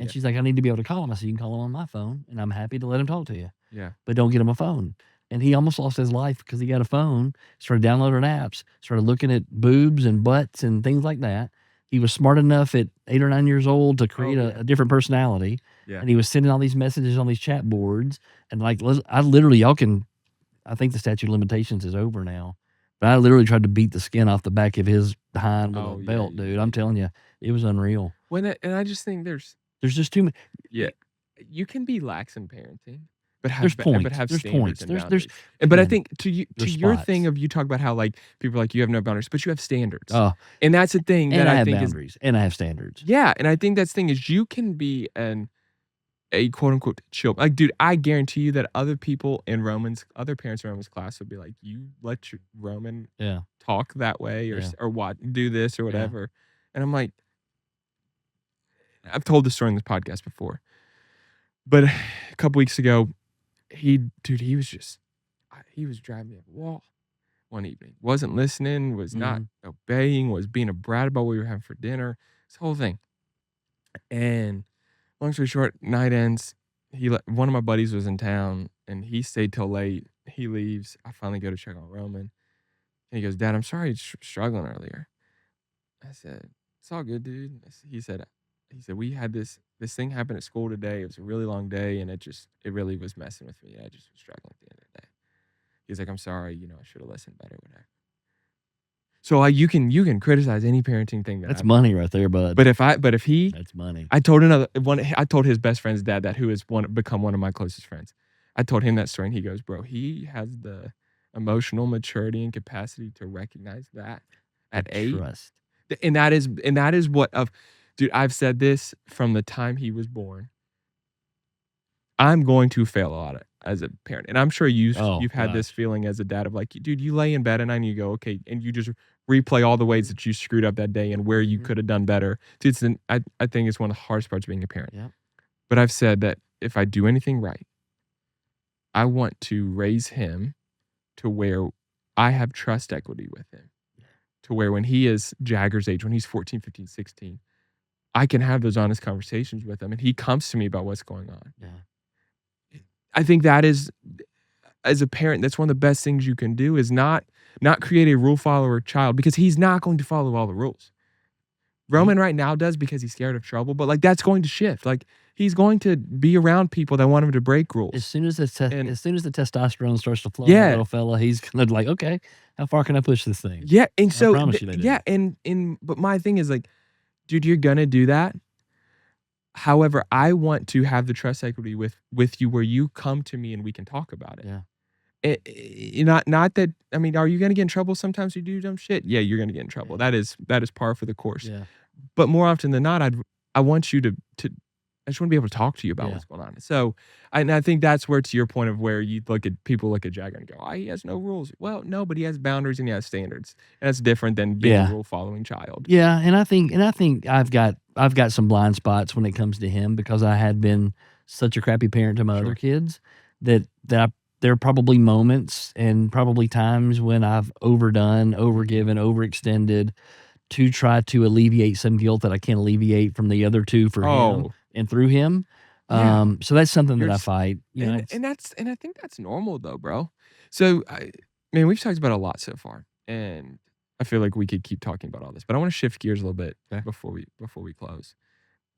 Speaker 1: And she's like, "I need to be able to call him." I said, "You can call him on my phone, and I'm happy to let him talk to you.
Speaker 2: Yeah.
Speaker 1: But don't get him a phone." And he almost lost his life because he got a phone, started downloading apps, started looking at boobs and butts and things like that. He was smart enough at 8 or 9 years old to create a different personality. Yeah. And he was sending all these messages on these chat boards. And like, I literally, I think the statute of limitations is over now. But I literally tried to beat the skin off the back of his hind with a belt, dude. I'm telling you, it was unreal.
Speaker 2: And I just think there's
Speaker 1: just too many.
Speaker 2: Yeah. You can be lax in parenting. But
Speaker 1: have standards
Speaker 2: and boundaries. But I think to your thing of, you talk about how like people are like, you have no boundaries, but you have standards. And that's the thing that I think
Speaker 1: boundaries, and I have standards.
Speaker 2: Yeah, and I think that's the thing is, you can be a quote unquote chill. Like, dude, I guarantee you that other parents in Roman's class would be like, you let your Roman talk that way or what, do this or whatever. Yeah. And I'm like, I've told this story in this podcast before, but a couple weeks ago, he was driving me up a wall one evening. Wasn't listening, was not obeying, was being a brat about what we were having for dinner. This whole thing. And long story short, night ends. One of my buddies was in town, and he stayed till late. He leaves. I finally go to check on Roman. And he goes, "Dad, I'm sorry you're struggling earlier." I said, "It's all good, dude." He said, "We had this thing happen at school today. It was a really long day, and it really was messing with me. I just was struggling at the end of the day." He's like, "I'm sorry, I should have listened better," whatever. So you can criticize any parenting thing that
Speaker 1: That's
Speaker 2: I've
Speaker 1: money right there, bud.
Speaker 2: But if he,
Speaker 1: That's money.
Speaker 2: I told his best friend's dad that, who has become one of my closest friends. I told him that story, and he goes, "Bro, he has the emotional maturity and capacity to recognize that at 8."
Speaker 1: Trust.
Speaker 2: And that is what of, dude, I've said this from the time he was born. I'm going to fail a lot as a parent. And I'm sure you've had this feeling as a dad of like, dude, you lay in bed at night and you go, okay, and you just replay all the ways that you screwed up that day and where you could have done better. Dude, I think it's one of the hardest parts of being a parent.
Speaker 1: Yeah.
Speaker 2: But I've said that if I do anything right, I want to raise him to where I have trust equity with him. To where when he is Jagger's age, when he's 14, 15, 16, I can have those honest conversations with him and he comes to me about what's going on.
Speaker 1: Yeah.
Speaker 2: I think that is, as a parent, that's one of the best things you can do, is not create a rule follower child, because he's not going to follow all the rules. Roman right now does because he's scared of trouble, but like that's going to shift. Like he's going to be around people that want him to break rules.
Speaker 1: As soon as the testosterone starts to flow,
Speaker 2: Yeah,
Speaker 1: little fella, he's gonna like, okay, how far can I push this thing?
Speaker 2: Yeah, and so
Speaker 1: I promise you they do.
Speaker 2: yeah, but my thing is like, dude, you're gonna do that. However, I want to have the trust equity with you where you come to me and we can talk about it.
Speaker 1: Yeah.
Speaker 2: Not that, I mean, are you gonna get in trouble sometimes you do dumb shit? Yeah, you're gonna get in trouble.
Speaker 1: Yeah.
Speaker 2: That is par for the course.
Speaker 1: Yeah.
Speaker 2: But more often than not, I want you to I just want to be able to talk to you about what's going on. So I think that's where, to your point of where you look at Jagger and go, oh, he has no rules. Well, no, but he has boundaries and he has standards. And that's different than being a rule following child.
Speaker 1: Yeah, and I think I've got some blind spots when it comes to him, because I had been such a crappy parent to my other kids that there are probably moments and probably times when I've overdone, overgiven, overextended to try to alleviate some guilt that I can't alleviate from the other two for him and through him.
Speaker 2: Yeah.
Speaker 1: So that's something that I fight.
Speaker 2: And I think that's normal though, bro. So man, we've talked about a lot so far, and I feel like we could keep talking about all this, but I want to shift gears a little bit before we close.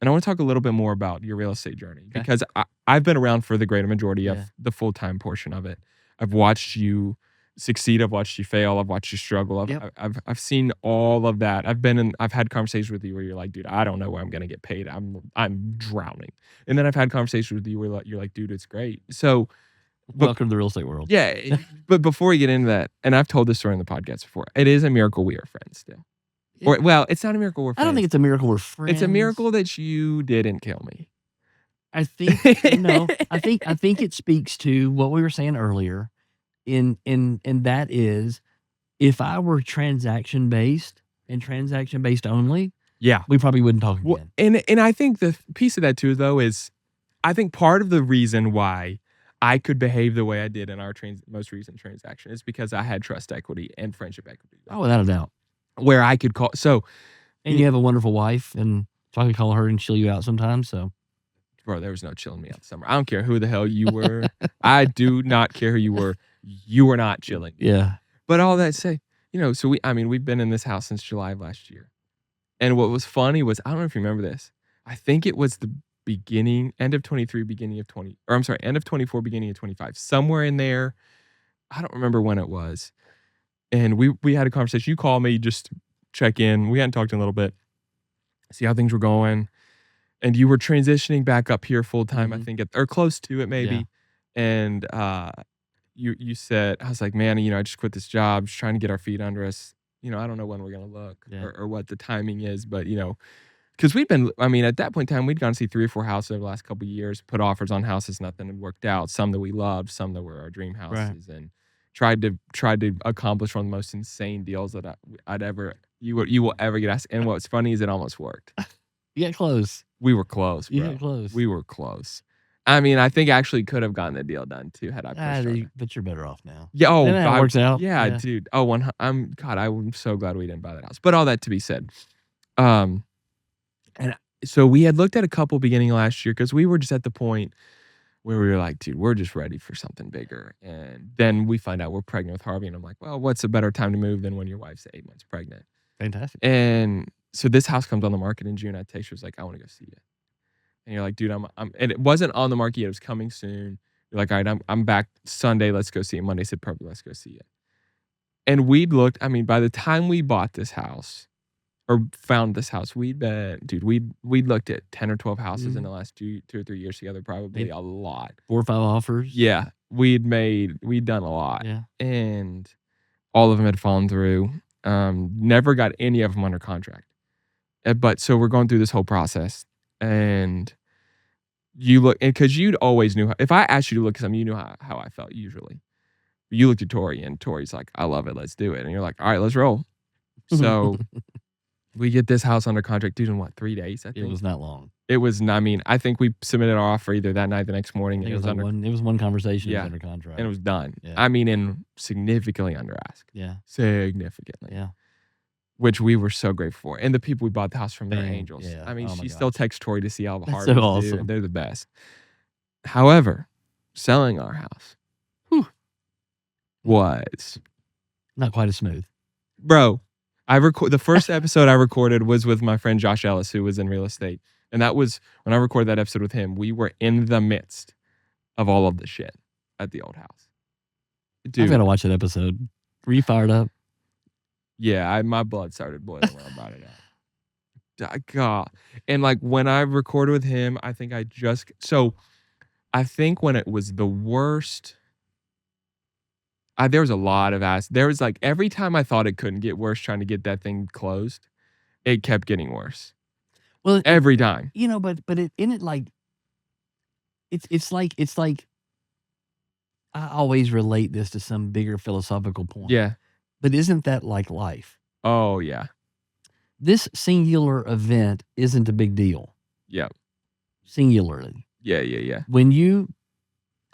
Speaker 2: And I want to talk a little bit more about your real estate journey, because I've been around for the greater majority of the full-time portion of it. I've watched you succeed. I've watched you fail. I've watched you struggle. I've seen all of that. I've had conversations with you where you're like, dude, I don't know where I'm gonna get paid. I'm drowning. And then I've had conversations with you where you're like, dude, it's great. So
Speaker 1: welcome to the real estate world.
Speaker 2: Yeah. But before we get into that, and I've told this story on the podcast before, it is a miracle we are friends still. Or, well, it's not a miracle we're friends.
Speaker 1: I don't think it's a miracle we're friends.
Speaker 2: It's a miracle that you didn't kill me.
Speaker 1: I think, no, I think it speaks to what we were saying earlier, and that is, if I were transaction based only, we probably wouldn't talk again.
Speaker 2: Well, and I think the piece of that too, though, is I think part of the reason why I could behave the way I did in our most recent transaction is because I had trust equity and friendship equity.
Speaker 1: Oh, without a doubt.
Speaker 2: Where I could call. So,
Speaker 1: and you have a wonderful wife, and so I could call her and chill you out sometimes. So,
Speaker 2: bro, there was no chilling me out summer. I don't care who the hell you were. I do not care who you were. You were not chilling.
Speaker 1: Yeah.
Speaker 2: But all that to say, so we've been in this house since July of last year. And what was funny was, I don't know if you remember this. I think it was the end of 23, end of 24, beginning of 25. Somewhere in there. I don't remember when it was. And we had a conversation. You called me just to check in. We hadn't talked in a little bit. See how things were going. And you were transitioning back up here full time, I think, or close to it maybe. Yeah. And you said, I was like, man, I just quit this job, just trying to get our feet under us. I don't know when we're gonna look or what the timing is, but because we've been, at that point in time, we'd gone to see 3 or 4 houses over the last couple of years, put offers on houses, nothing had worked out. Some that we loved, some that were our dream houses, and tried to accomplish one of the most insane deals that you will ever get asked. And what's funny is it almost worked.
Speaker 1: You got close.
Speaker 2: We were close, bro.
Speaker 1: You got close.
Speaker 2: We were close. I think actually could have gotten the deal done too had I pushed
Speaker 1: but you're better off now.
Speaker 2: Yeah. Oh,
Speaker 1: and that works out.
Speaker 2: Yeah, dude. Oh, I'm so glad we didn't buy that house. But all that to be said, and so we had looked at a couple beginning of last year because we were just at the point where we were like, dude, we're just ready for something bigger. And then we find out we're pregnant with Harvey, and I'm like, well, what's a better time to move than when your wife's 8 months pregnant?
Speaker 1: Fantastic.
Speaker 2: And so this house comes on the market in June. I text you, was like, I want to go see it. And you're like, dude, and it wasn't on the market yet. It was coming soon. You're like, all right, I'm back Sunday. Let's go see it. Monday, said, perfect, let's go see it. And we'd looked, I mean, by the time we bought this house or found this house, we'd looked at 10 or 12 houses in the last 2 or 3 years together, probably a lot.
Speaker 1: 4 or 5 offers.
Speaker 2: Yeah, we'd done a lot.
Speaker 1: Yeah.
Speaker 2: And all of them had fallen through. Never got any of them under contract. But so we're going through this whole process, and you look, and because you'd always knew if I asked you to look at something, you knew how I felt usually. You looked at Tori, and Tori's like, I love it, let's do it. And you're like, all right, let's roll. So we get this house under contract, dude, in what, 3 days, I think?
Speaker 1: It was not long.
Speaker 2: It was, I mean, I think we submitted our offer either that night, the next morning.
Speaker 1: It was one conversation.
Speaker 2: Yeah,
Speaker 1: It was under contract.
Speaker 2: and it was done.
Speaker 1: Yeah.
Speaker 2: I mean, in significantly under ask.
Speaker 1: Yeah.
Speaker 2: Significantly.
Speaker 1: Yeah.
Speaker 2: Which we were so grateful for. And the people we bought the house from, they're
Speaker 1: Man,
Speaker 2: angels.
Speaker 1: yeah.
Speaker 2: I mean,
Speaker 1: Oh my
Speaker 2: she still
Speaker 1: gosh.
Speaker 2: texts Tori to see how hard
Speaker 1: so
Speaker 2: it is,
Speaker 1: awesome.
Speaker 2: dude. They're the best. However, selling our house was
Speaker 1: not quite as smooth.
Speaker 2: Bro, the first episode I recorded was with my friend Josh Ellis, who was in real estate. And that was when I recorded that episode with him, we were in the midst of all of the shit at the old house. Dude,
Speaker 1: I've got to watch that episode. Were you fired up?
Speaker 2: Yeah, my blood started boiling when I brought it up. God. And like when I recorded with him, I think I think when it was the worst, there was a lot of there was like every time I thought it couldn't get worse trying to get that thing closed, it kept getting worse.
Speaker 1: Well,
Speaker 2: every time.
Speaker 1: You know, but it's like I always relate this to some bigger philosophical point.
Speaker 2: Yeah.
Speaker 1: But isn't that like life?
Speaker 2: Oh, yeah.
Speaker 1: This singular event isn't a big deal.
Speaker 2: Yeah.
Speaker 1: Singularly.
Speaker 2: Yeah.
Speaker 1: When you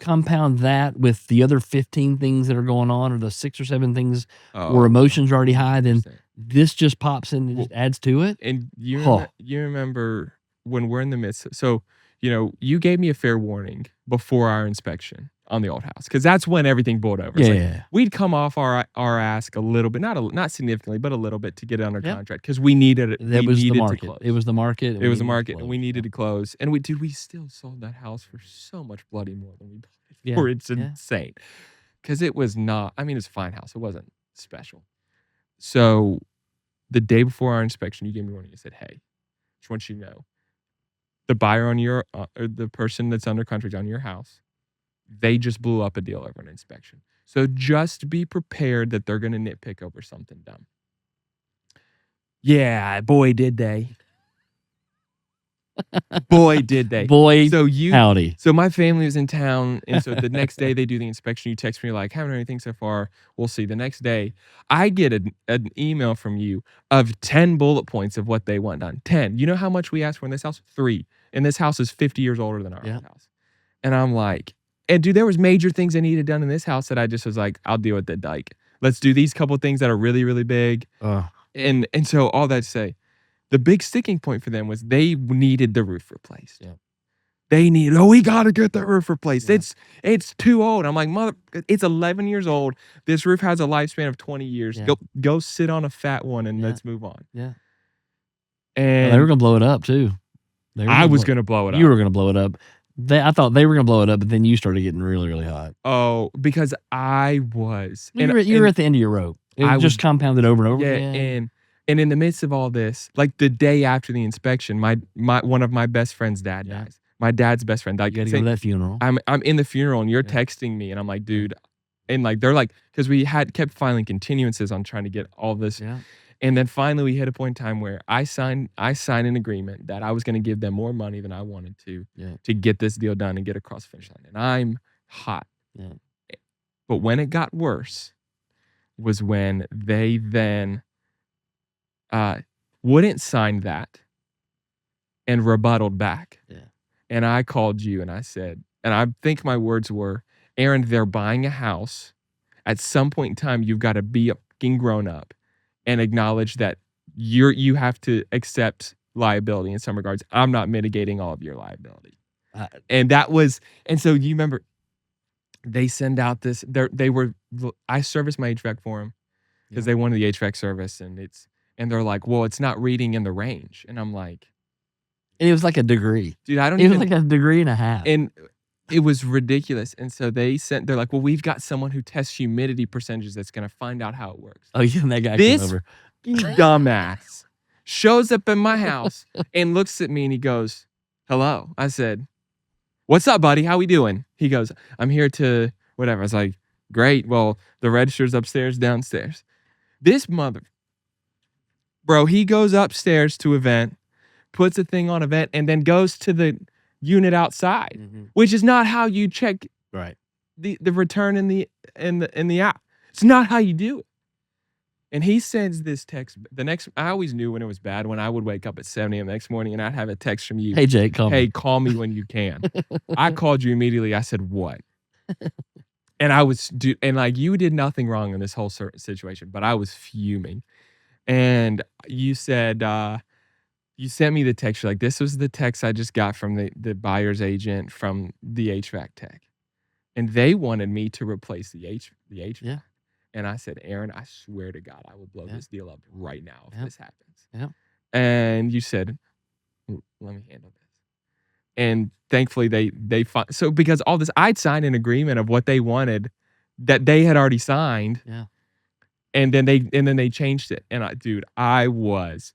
Speaker 1: compound that with the other 15 things that are going on, or the 6 or 7 things where emotions are already high, then this just pops in and just adds to it.
Speaker 2: And you remember when we're in the midst. So, you gave me a fair warning before our inspection on the old house, because that's when everything boiled over.
Speaker 1: Yeah.
Speaker 2: We'd come off our ask a little bit, not significantly, but a little bit to get it under contract, because we needed it.
Speaker 1: That was the market. It was the market.
Speaker 2: It was the market, and we needed to close. And we still sold that house for so much bloody more than we bought it for. It's insane, because it was not. I mean, it's a fine house. It wasn't special. So, the day before our inspection, you gave me a warning. You said, "Hey, just want you to know, the buyer on your or the person that's under contract on your house, they just blew up a deal over an inspection. So just be prepared that they're going to nitpick over something dumb." Yeah, boy, did they. Boy, did they.
Speaker 1: Boy,
Speaker 2: so
Speaker 1: howdy.
Speaker 2: So my family was in town, and so the next day they do the inspection. You text me like, haven't heard anything so far. We'll see. The next day, I get an email from you of 10 bullet points of what they want done. 10. You know how much we asked for in this house? 3. And this house is 50 years older than our old house. And I'm like, and dude, there was major things I needed done in this house that I just was like, I'll deal with it. Like, let's do these couple things that are really, really big. And so all that to say, the big sticking point for them was they needed the roof replaced.
Speaker 1: Yeah.
Speaker 2: They needed, we got to get that roof replaced. Yeah. It's too old. I'm like, it's 11 years old. This roof has a lifespan of 20 years. Yeah. Go sit on a fat one and let's move on.
Speaker 1: Yeah.
Speaker 2: And
Speaker 1: they were going to blow it up too.
Speaker 2: I was going to blow it up.
Speaker 1: You were going to blow it up. I thought they were going to blow it up, but then you started getting really, really hot.
Speaker 2: Oh, because I was.
Speaker 1: You were at the end of your rope. It was just compounded over and over again.
Speaker 2: And in the midst of all this, like the day after the inspection, my one of my best friend's dad dies. My dad's best friend died.
Speaker 1: You got to go to that funeral.
Speaker 2: I'm in the funeral, and you're texting me, and I'm like, dude, and like they're like, because we kept filing continuances on trying to get all this.
Speaker 1: Yeah.
Speaker 2: And then finally, we hit a point in time where I signed an agreement that I was going to give them more money than I wanted to get this deal done and get across the finish line. And I'm hot.
Speaker 1: Yeah.
Speaker 2: But when it got worse was when they then wouldn't sign that and rebutted back.
Speaker 1: Yeah.
Speaker 2: And I called you and I said, and I think my words were, Aaron, they're buying a house. At some point in time, you've got to be a fucking grown up and acknowledge that you have to accept liability in some regards. I'm not mitigating all of your liability. And so you remember they send out this, I serviced my HVAC for them because they wanted the HVAC service, and they're like, well, it's not reading in the range. And I'm like,
Speaker 1: and it was like a degree.
Speaker 2: Dude,
Speaker 1: it was like a degree and a half.
Speaker 2: And It was ridiculous. And so they're like, well, we've got someone who tests humidity percentages that's going to find out how it works.
Speaker 1: Oh, yeah, and that guy came over.
Speaker 2: Dumbass shows up in my house and looks at me and he goes, hello. I said, what's up, buddy? How we doing? He goes, I'm here to whatever. I was like, great. Well, the register's upstairs, downstairs. This bro, he goes upstairs to event, puts a thing on event, and then goes to the unit outside, which is not how you check the return in the app. It's not how you do it. And he sends this text. I always knew when it was bad when I would wake up at 7 a.m. the next morning and I'd have a text from you.
Speaker 1: Hey, Jake,
Speaker 2: call me when you can. I called you immediately. I said, what? And like you did nothing wrong in this whole situation, but I was fuming. And you said, you sent me the text. You're like, this was the text I just got from the buyer's agent from the HVAC tech. And they wanted me to replace the HVAC.
Speaker 1: Yeah.
Speaker 2: And I said, Aaron, I swear to God, I will blow this deal up right now if this happens.
Speaker 1: Yeah.
Speaker 2: And you said, let me handle this. And thankfully so because all this, I'd signed an agreement of what they wanted that they had already signed.
Speaker 1: Yeah.
Speaker 2: And then they changed it. And I was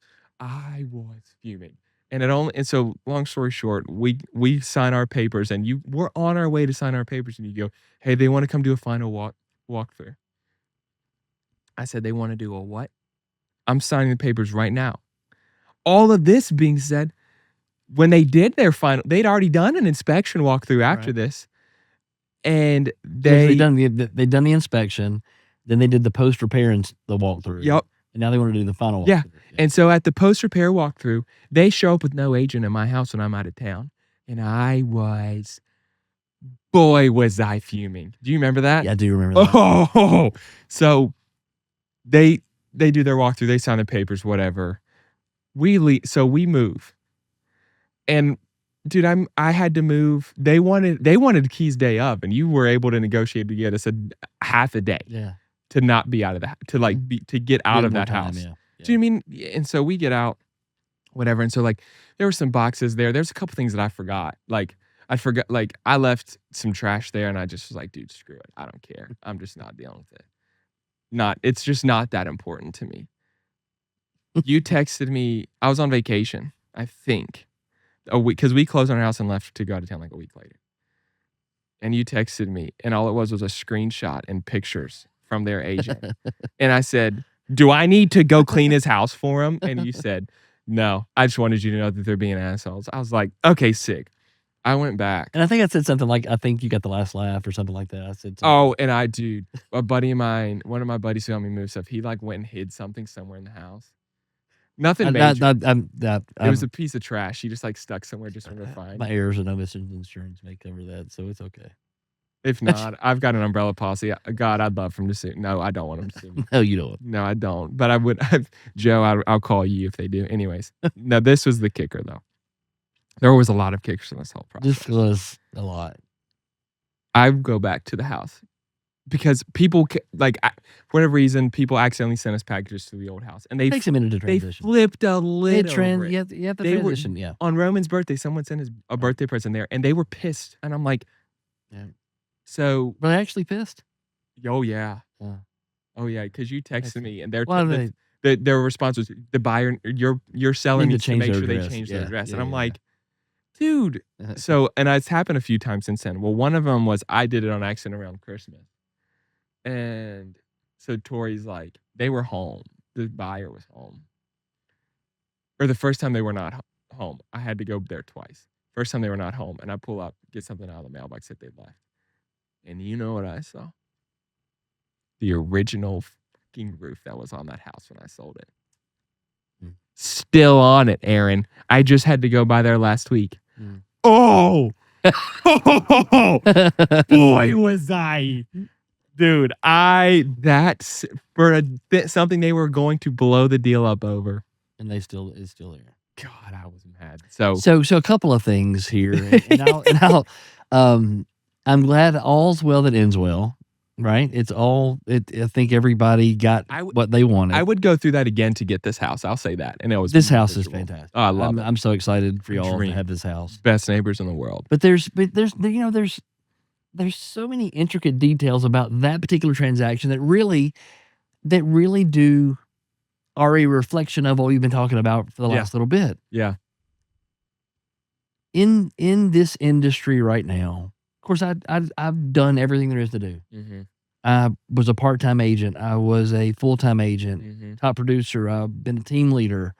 Speaker 2: fuming. And so long story short, we sign our papers and we're on our way to sign our papers and you go, hey, they want to come do a final walkthrough. I said, they want to do a what? I'm signing the papers right now. All of this being said, when they did their final, they'd already done an inspection walkthrough after this. And they
Speaker 1: done the inspection, then they did the post repair and the walkthrough.
Speaker 2: Yep.
Speaker 1: And now they want to do the final walkthrough.
Speaker 2: Yeah. And so at the post repair walkthrough, they show up with no agent in my house when I'm out of town. And boy, was I fuming. Do you remember that?
Speaker 1: Yeah, I do remember that.
Speaker 2: Oh, so they do their walkthrough, they sign the papers, whatever. We move. And dude, I had to move. They wanted keys day up, and you were able to negotiate to get us half a day.
Speaker 1: Yeah.
Speaker 2: To not be out of that, to get out of that house.
Speaker 1: Yeah.
Speaker 2: Do you mean? And so we get out, whatever. And so like there were some boxes there. There's a couple things that I forgot. Like I left some trash there, and I just was like, dude, screw it. I don't care. I'm just not dealing with it. It's just not that important to me. You texted me. I was on vacation, I think, a week, because we closed on our house and left to go out of town like a week later. And you texted me, and all it was a screenshot and pictures from their agent. And I said, do I need to go clean his house for him? And you said, no, I just wanted you to know that they're being assholes. I was like, okay, sick. I went back.
Speaker 1: And I think I said something like, I think you got the last laugh or something like that. I said,
Speaker 2: oh, and a buddy of mine, one of my buddies who helped me move stuff, he like went and hid something somewhere in the house. Nothing major. It was a piece of trash. He just like stuck somewhere just for the fine.
Speaker 1: My errors and omissions insurance may cover that, so it's okay.
Speaker 2: If not, I've got an umbrella policy. God, I'd love for him to sue. No, I don't want him to sue me.
Speaker 1: No, you don't.
Speaker 2: No, I don't. But I would. Joe, I'll call you if they do. Anyways, no, this was the kicker though. There was a lot of kickers in this whole process.
Speaker 1: This was a lot.
Speaker 2: I go back to the house because people, for whatever reason, people accidentally sent us packages to the old house. And
Speaker 1: takes a minute to transition.
Speaker 2: They flipped a lid over it.
Speaker 1: You have to transition, yeah.
Speaker 2: On Roman's birthday, someone sent a birthday present there, and they were pissed. And I'm like,
Speaker 1: yeah.
Speaker 2: So.
Speaker 1: Were they actually pissed?
Speaker 2: Oh, yeah. Oh, yeah, because you texted me, and their response was, the buyer, your seller needs to make sure they change their address. And I'm like, dude. So, and it's happened a few times since then. Well, one of them was I did it on accident around Christmas. And so Tori's like, they were home. The buyer was home. Or the first time they were not home. I had to go there twice. First time they were not home. And I pull up, get something out of the mailbox that they left. And you know what I saw? The original fucking roof that was on that house when I sold it. Still on it, Aaron. I just had to go by there last week. Oh! Boy, was I. Dude, that's for something they were going to blow the deal up over.
Speaker 1: And it's still there.
Speaker 2: God, I was mad. So
Speaker 1: a couple of things here. And I'm glad all's well that ends well. right? It's all. I think everybody got what they wanted.
Speaker 2: I would go through that again to get this house. I'll say that. And it was
Speaker 1: This house is
Speaker 2: miserable.
Speaker 1: fantastic.
Speaker 2: Oh, I love it.
Speaker 1: I'm so excited for y'all to
Speaker 2: dream.
Speaker 1: have this house.
Speaker 2: Best neighbors in the world.
Speaker 1: But there's so many intricate details about that particular transaction that really are a reflection of what we've been talking about for the last little bit.
Speaker 2: Yeah.
Speaker 1: In this industry right now, of course, I've done everything there is to do. I was a part-time agent. I was a full-time agent, top producer. I've been a team leader.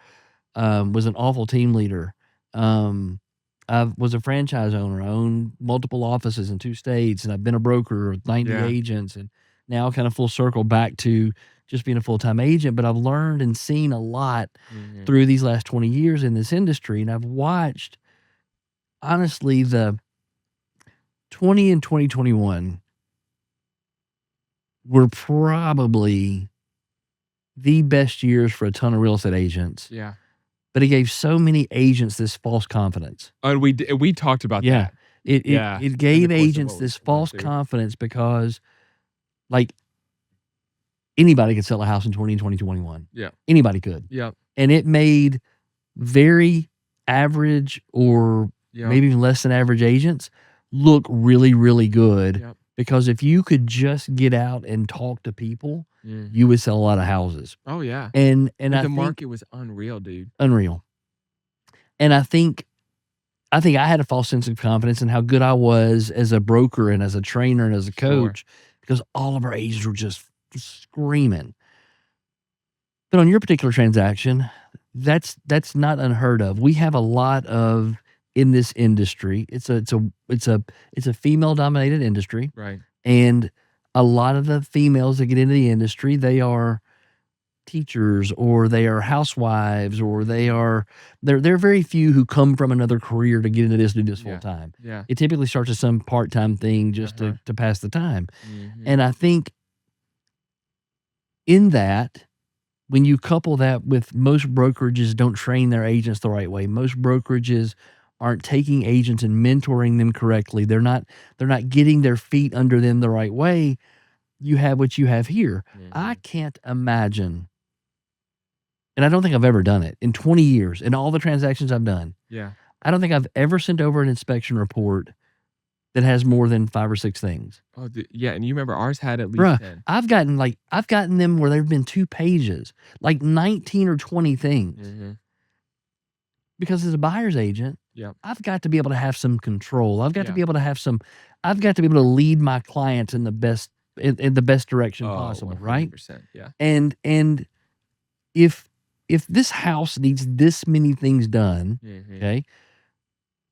Speaker 1: Was an awful team leader. I was a franchise owner. I owned multiple offices in 2 states, and I've been a broker with 90 agents, and now kind of full circle back to just being a full-time agent. But I've learned and seen a lot through these last 20 years in this industry, and I've watched, honestly, the 20 and 2021 were probably the best years for a ton of real estate agents.
Speaker 2: Yeah.
Speaker 1: But it gave so many agents this false confidence.
Speaker 2: And we talked about that.
Speaker 1: It gave agents this false confidence because, like, anybody could sell a house in 2021.
Speaker 2: Yeah.
Speaker 1: Anybody could.
Speaker 2: Yeah.
Speaker 1: And it made very average or maybe even less than average agents look really, really good.
Speaker 2: Yep.
Speaker 1: Because if you could just get out and talk to people, you would sell a lot of houses.
Speaker 2: Oh yeah.
Speaker 1: And
Speaker 2: the market was unreal, dude.
Speaker 1: Unreal. And I think I had a false sense of confidence in how good I was as a broker and as a trainer and as a coach because all of our agents were just screaming. But on your particular transaction, that's not unheard of. We have a lot of in this industry. It's a female dominated industry.
Speaker 2: Right.
Speaker 1: And a lot of the females that get into the industry, they are teachers or they are housewives or there are very few who come from another career to get into this, do this full time.
Speaker 2: Yeah.
Speaker 1: It typically starts as some part-time thing just to pass the time. And I think in that, when you couple that with most brokerages don't train their agents the right way, most brokerages aren't taking agents and mentoring them correctly. They're not getting their feet under them the right way. You have what you have here. I can't imagine, and I don't think I've ever done it in 20 years in all the transactions I've done.
Speaker 2: Yeah.
Speaker 1: I don't think I've ever sent over an inspection report that has more than 5 or 6 things.
Speaker 2: Oh, yeah, and you remember ours had at least 10.
Speaker 1: I've gotten them where there've been 2 pages, like 19 or 20 things. Because as a buyer's agent, I've got to be able to have some control. I've got to be able to have some. I've got to be able to lead my clients in the best direction possible,
Speaker 2: 100%,
Speaker 1: right?
Speaker 2: Yeah.
Speaker 1: And if this house needs this many things done, okay,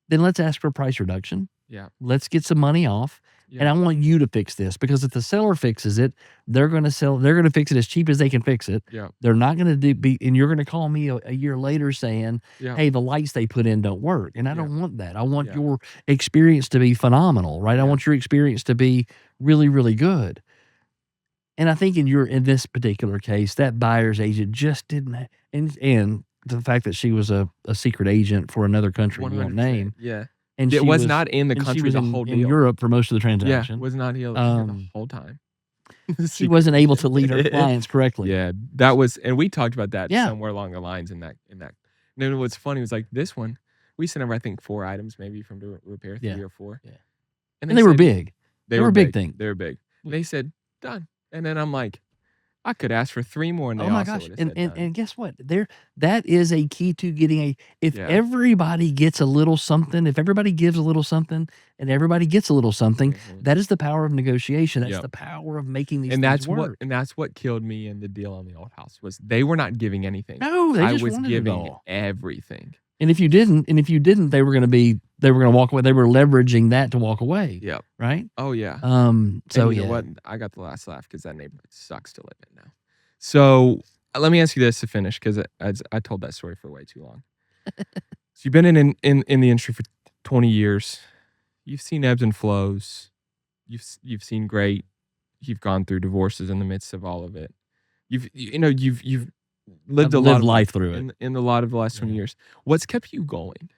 Speaker 1: then let's ask for a price reduction.
Speaker 2: Yeah.
Speaker 1: Let's get some money off. And I want you to fix this because if the seller fixes it, they're going to fix it as cheap as they can fix it.
Speaker 2: Yeah.
Speaker 1: They're not going to and you're going to call me a year later saying, hey, the lights they put in don't work. And I don't want that. I want your experience to be phenomenal, right? I want your experience to be really, really good. And I think in this particular case, that buyer's agent just didn't, and the fact that she was a secret agent for another country we won't name.
Speaker 2: Yeah.
Speaker 1: And
Speaker 2: it was not in the country the whole deal.
Speaker 1: In Europe for most of the transaction.
Speaker 2: Yeah, was not here the whole time.
Speaker 1: She wasn't able to lead her clients correctly.
Speaker 2: Yeah, that was, and we talked about that somewhere along the lines in that. And then what's funny was like this one, we sent over I think 4 items maybe from the repair, 3 or 4. Yeah,
Speaker 1: and they were big. They were big things.
Speaker 2: They were big. They said done, and then I'm like, I could ask for 3 more. And they
Speaker 1: oh my gosh! And guess what? That is a key to getting if everybody gets a little something, if everybody gives a little something, and everybody gets a little something, that is the power of negotiation. That's the power of making these things work.
Speaker 2: And that's what killed me in the deal on the old house was they were not giving anything.
Speaker 1: No, they just
Speaker 2: was
Speaker 1: wanted
Speaker 2: giving
Speaker 1: it all.
Speaker 2: Everything.
Speaker 1: And if you didn't, they were going to walk away. They were leveraging that to walk away.
Speaker 2: Yeah.
Speaker 1: Right.
Speaker 2: Oh yeah.
Speaker 1: So
Speaker 2: you know what? I got the last laugh because that neighborhood sucks to live in now. So let me ask you this to finish because I told that story for way too long. So you've been in the industry for 20 years. You've seen ebbs and flows. You've seen great. You've gone through divorces in the midst of all of it. You've lived a lot of
Speaker 1: life through it
Speaker 2: in a lot of the last 20 years. What's kept you going?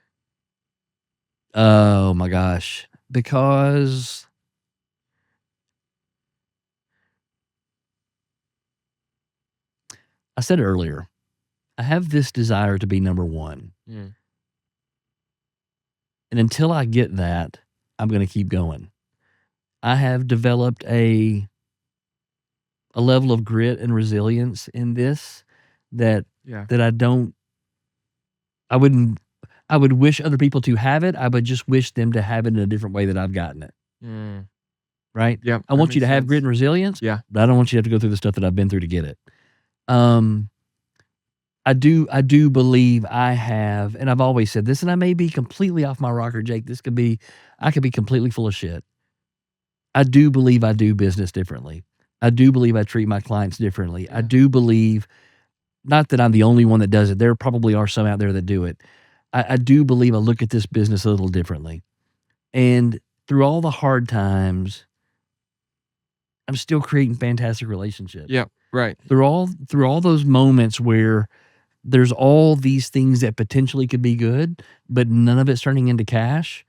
Speaker 1: Oh my gosh. Because I said it earlier. I have this desire to be number one.
Speaker 2: Mm.
Speaker 1: And until I get that, I'm going to keep going. I have developed a level of grit and resilience in this that
Speaker 2: Yeah.
Speaker 1: that I would wish other people to have it. I would just wish them to have it in a different way that I've gotten it.
Speaker 2: Mm.
Speaker 1: Right?
Speaker 2: Yep,
Speaker 1: I
Speaker 2: that
Speaker 1: want you
Speaker 2: makes
Speaker 1: to have grit
Speaker 2: sense.
Speaker 1: and resilience,
Speaker 2: Yeah.
Speaker 1: but I don't want you to have to go through the stuff that I've been through to get it. I do believe I have, and I've always said this, and I may be completely off my rocker, Jake. I could be completely full of shit. I do believe I do business differently. I do believe I treat my clients differently. I
Speaker 2: Yeah.
Speaker 1: do believe, not that I'm the only one that does it. There probably are some out there that do it. I do believe I look at this business a little differently. And through all the hard times, I'm still creating fantastic relationships.
Speaker 2: Yep, right.
Speaker 1: Through all those moments where there's all these things that potentially could be good, but none of it's turning into cash,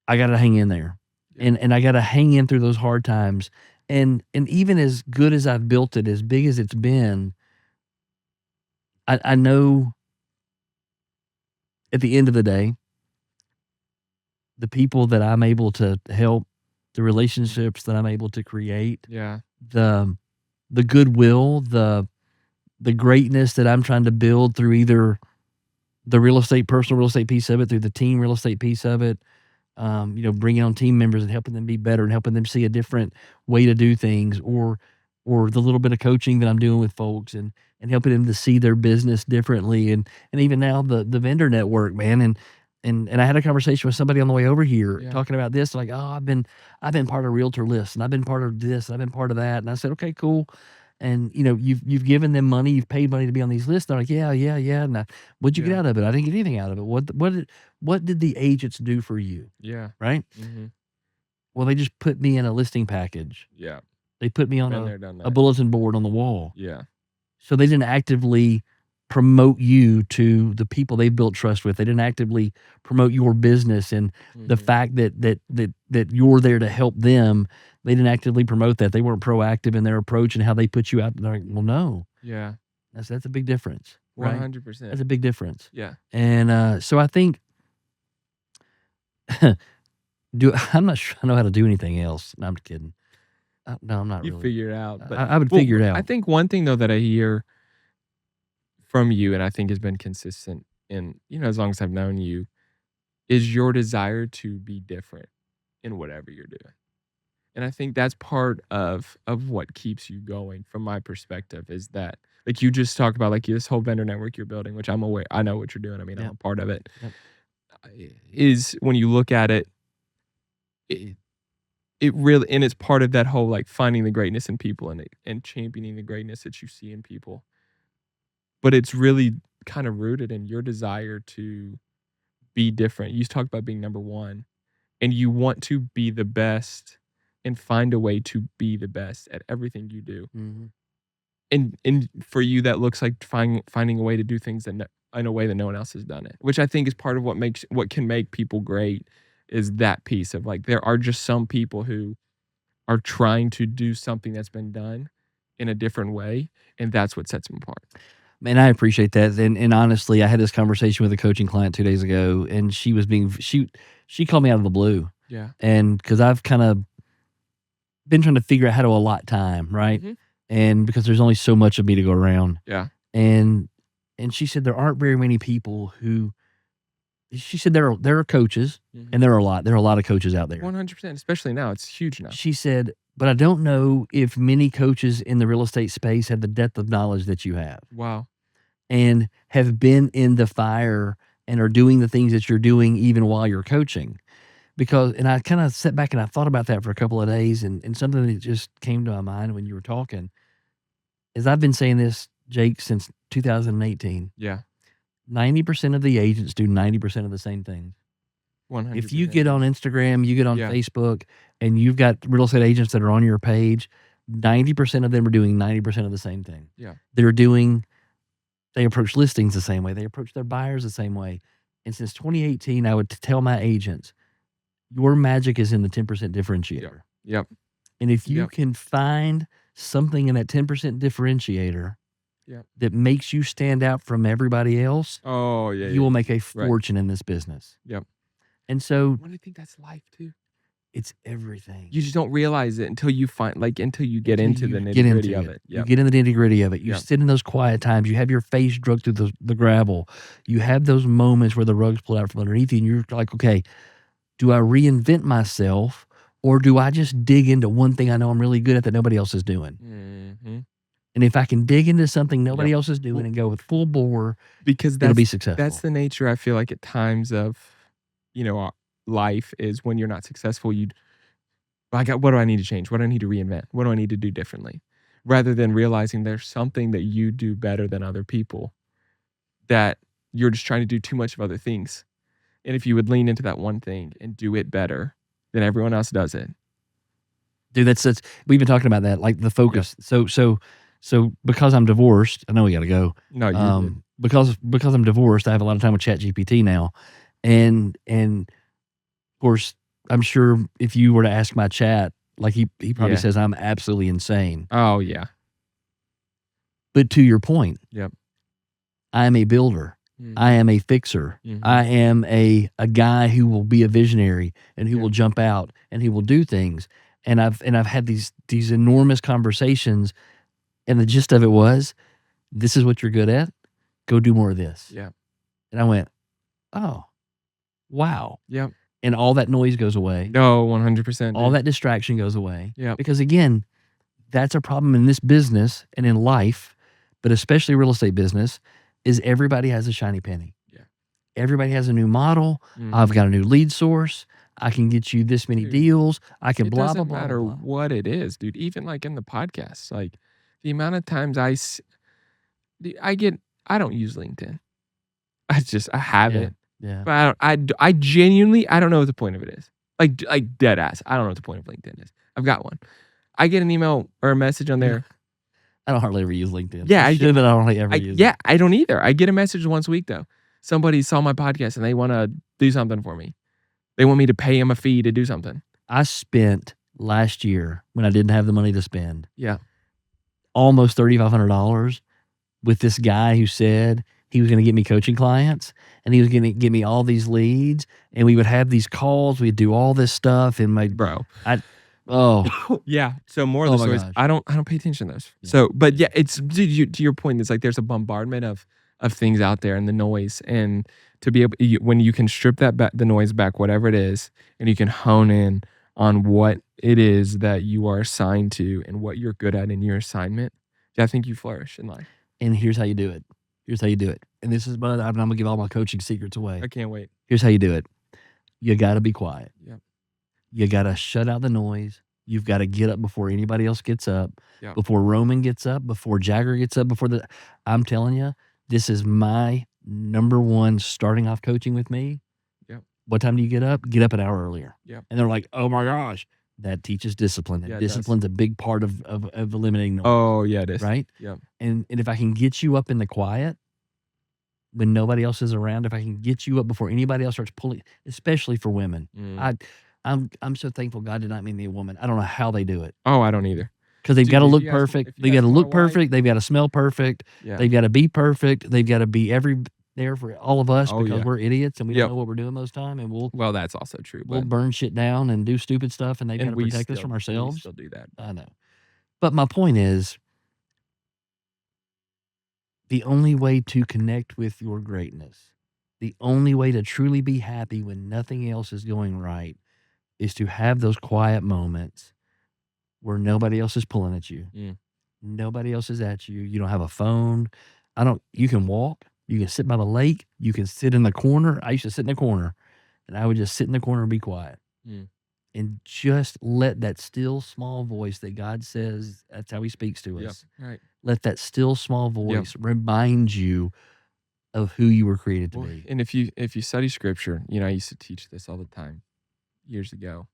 Speaker 1: I gotta hang in there.
Speaker 2: Yeah.
Speaker 1: And I gotta hang in through those hard times. And even as good as I've built it, as big as it's been, I know at the end of the day, the people that I'm able to help, the relationships that I'm able to create,
Speaker 2: Yeah.
Speaker 1: the goodwill, the greatness that I'm trying to build through either the personal real estate piece of it, through the team real estate piece of it, bringing on team members and helping them be better and helping them see a different way to do things, or the little bit of coaching that I'm doing with folks and helping them to see their business differently, and even now the vendor network, man, and I had a conversation with somebody on the way over here
Speaker 2: Yeah.
Speaker 1: talking about this, like, oh, I've been part of Realtor List, and I've been part of this, and I've been part of that, and I said, okay, cool. And you've given them money, you've paid money to be on these lists. They're like, yeah. And what'd you get
Speaker 2: Yeah.
Speaker 1: out of it? I didn't get anything out of it. What did the agents do for you?
Speaker 2: Yeah.
Speaker 1: Right?
Speaker 2: Mhm.
Speaker 1: Well, they just put me in a listing package.
Speaker 2: Yeah.
Speaker 1: They put me on
Speaker 2: Been there, done
Speaker 1: a
Speaker 2: that.
Speaker 1: bulletin board on the wall.
Speaker 2: Yeah.
Speaker 1: So they didn't actively promote you to the people they've built trust with. They didn't actively promote your business and the
Speaker 2: Mhm.
Speaker 1: fact that you're there to help them. They didn't actively promote that. They weren't proactive in their approach and how they put you out. They're like, well, no,
Speaker 2: Yeah.
Speaker 1: that's a big difference, right?
Speaker 2: 100%.
Speaker 1: That's a big difference.
Speaker 2: Yeah.
Speaker 1: And so I think I'm not sure I know how to do anything else. No, I'm just kidding. No, I'm not
Speaker 2: You
Speaker 1: really.
Speaker 2: figure it out, but
Speaker 1: I would figure it out.
Speaker 2: I think one thing though that I hear from you, and I think has been consistent in, as long as I've known you, is your desire to be different in whatever you're doing. And I think that's part of what keeps you going from my perspective, is that, like you just talked about, like this whole vendor network you're building, which I'm aware, I know what you're doing. I mean, I'm a part of it.
Speaker 1: Yep.
Speaker 2: Is when you look at it, it really, and it's part of that whole like finding the greatness in people and championing the greatness that you see in people. But it's really kind of rooted in your desire to be different. You talk about being number one, and you want to be the best and find a way to be the best at everything you do.
Speaker 1: Mhm.
Speaker 2: And for you, that looks like finding a way to do things in a way that no one else has done it, which I think is part of what can make people great, is that piece of like, there are just some people who are trying to do something that's been done in a different way, and that's what sets them apart.
Speaker 1: Man, I appreciate that. And honestly, I had this conversation with a coaching client 2 days ago, and she called me out of the blue.
Speaker 2: Yeah.
Speaker 1: And because I've kind of been trying to figure out how to allot time, right?
Speaker 2: Mhm.
Speaker 1: And because there's only so much of me to go around.
Speaker 2: Yeah.
Speaker 1: And she said there aren't very many people who. She said there are coaches,
Speaker 2: Mhm.
Speaker 1: and there are a lot of coaches out there.
Speaker 2: 100%, especially now. It's huge now.
Speaker 1: She said, but I don't know if many coaches in the real estate space have the depth of knowledge that you have.
Speaker 2: Wow.
Speaker 1: And have been in the fire and are doing the things that you're doing even while you're coaching. And I kind of sat back and I thought about that for a couple of days, and something that just came to my mind when you were talking is I've been saying this, Jake, since 2018.
Speaker 2: Yeah.
Speaker 1: 90% of the agents do 90% of the same thing.
Speaker 2: 100%.
Speaker 1: If you get on Instagram, you get on
Speaker 2: Yeah.
Speaker 1: Facebook, and you've got real estate agents that are on your page, 90% of them are doing 90% of the same thing.
Speaker 2: Yeah.
Speaker 1: They approach listings the same way. They approach their buyers the same way. And since 2018, I would tell my agents, your magic is in the 10% differentiator.
Speaker 2: Yep.
Speaker 1: And if you
Speaker 2: Yep.
Speaker 1: can find something in that 10% differentiator that makes you stand out from everybody else,
Speaker 2: Oh, yeah,
Speaker 1: you will make a
Speaker 2: right.
Speaker 1: fortune in this business.
Speaker 2: Yep.
Speaker 1: And so
Speaker 2: I think that's life too.
Speaker 1: it's everything.
Speaker 2: You just don't realize it until you until you get into the
Speaker 1: get
Speaker 2: nitty-gritty
Speaker 1: into
Speaker 2: of
Speaker 1: it.
Speaker 2: it.
Speaker 1: You get in the nitty-gritty of it. You
Speaker 2: Yep.
Speaker 1: sit in those quiet times. You have your face drugged through the gravel. You have those moments where the rug's pulled out from underneath you, and you're like, okay, do I reinvent myself, or do I just dig into one thing I know I'm really good at that nobody else is doing?
Speaker 2: Mm-hmm.
Speaker 1: And if I can dig into something nobody
Speaker 2: Yep.
Speaker 1: else is doing and go with full bore,
Speaker 2: because
Speaker 1: it'll be successful.
Speaker 2: That's the nature, I feel like, at times of, life, is when you're not successful, what do I need to change? What do I need to reinvent? What do I need to do differently? Rather than realizing there's something that you do better than other people, that you're just trying to do too much of other things. And if you would lean into that one thing and do it better than everyone else does it.
Speaker 1: Dude, that's we've been talking about that, like the focus.
Speaker 2: Yep.
Speaker 1: So because I'm divorced, I know we got to go.
Speaker 2: No, you're good.
Speaker 1: Because I'm divorced, I have a lot of time with ChatGPT now, and of course, I'm sure if you were to ask my chat, like he probably says I'm absolutely insane.
Speaker 2: Oh yeah.
Speaker 1: But to your point,
Speaker 2: Yep.
Speaker 1: I am a builder.
Speaker 2: Mm-hmm.
Speaker 1: I am a fixer.
Speaker 2: Mm-hmm.
Speaker 1: I am a guy who will be a visionary and who will jump out and he will do things. And I've had these enormous conversations, and the gist of it was, this is what you're good at. Go do more of this.
Speaker 2: Yeah.
Speaker 1: And I went, oh, wow.
Speaker 2: Yep.
Speaker 1: And all that noise goes away.
Speaker 2: No, 100%.
Speaker 1: All that distraction goes away.
Speaker 2: Yeah.
Speaker 1: Because again, that's a problem in this business and in life, but especially real estate business, is everybody has a shiny penny.
Speaker 2: Yeah.
Speaker 1: Everybody has a new model. Mm-hmm. I've got a new lead source. I can get you this many deals. I can blah, blah, blah.
Speaker 2: It doesn't matter what it is, dude. Even like in the podcast, like the amount of times I don't use LinkedIn. I have it.
Speaker 1: Yeah.
Speaker 2: But I genuinely, I don't know what the point of it is. Like dead ass. I don't know what the point of LinkedIn is. I've got one. I get an email or a message on there.
Speaker 1: I don't hardly ever use LinkedIn.
Speaker 2: Yeah,
Speaker 1: I don't hardly ever use it.
Speaker 2: Yeah, I don't either. I get a message once a week though. Somebody saw my podcast and they want to do something for me. They want me to pay them a fee to do something.
Speaker 1: I spent last year, when I didn't have the money to spend, almost $3,500 with this guy who said he was going to get me coaching clients and he was going to get me all these leads, and we would have these calls. We'd do all this stuff, and
Speaker 2: yeah. So more of the stories, I don't pay attention to those. Yeah. So, but yeah, it's to your point. It's like there's a bombardment of things out there and the noise, and to be able, when you can strip the noise back, whatever it is, and you can hone in on what it is that you are assigned to and what you're good at in your assignment, I think you flourish in life.
Speaker 1: And here's how you do it. And this is, but I'm gonna give all my coaching secrets away.
Speaker 2: I can't wait.
Speaker 1: Here's how you do it. You got to be quiet.
Speaker 2: Yep.
Speaker 1: You got to shut out the noise. You've got to get up before anybody else gets up.
Speaker 2: Yep.
Speaker 1: Before Roman gets up. Before Jagger gets up. I'm telling you, this is my number one starting off coaching with me.
Speaker 2: Yep.
Speaker 1: What time do you get up? Get up an hour earlier.
Speaker 2: Yep.
Speaker 1: And they're like, oh my gosh. That teaches discipline. And discipline's a big part of eliminating noise.
Speaker 2: Oh, yeah, it is.
Speaker 1: Right?
Speaker 2: Yep.
Speaker 1: And if I can get you up in the quiet when nobody else is around, if I can get you up before anybody else starts pulling, especially for women. I'm so thankful God did not make me a woman. I don't know how they do it.
Speaker 2: Oh, I don't either.
Speaker 1: Because they've got to look perfect. They've got to look perfect. They've got to smell perfect.
Speaker 2: Yeah.
Speaker 1: They've got to be perfect. They've got to be there for all of us because we're idiots and we don't know what we're doing most of the time. And
Speaker 2: well, that's also true.
Speaker 1: We'll burn shit down and do stupid stuff, and they've got to protect us from ourselves.
Speaker 2: We still do that.
Speaker 1: I know. But my point is, the only way to connect with your greatness, the only way to truly be happy when nothing else is going right, is to have those quiet moments where nobody else is pulling at you. Nobody else is at you. You don't have a phone. You can walk. You can sit by the lake. You can sit in the corner. I used to sit in the corner, and I would just sit in the corner and be quiet. And just let that still small voice that God says, that's how he speaks to us.
Speaker 2: Right.
Speaker 1: Let that still small voice remind you of who you were created to be.
Speaker 2: And if you study scripture, I used to teach this all the time years ago.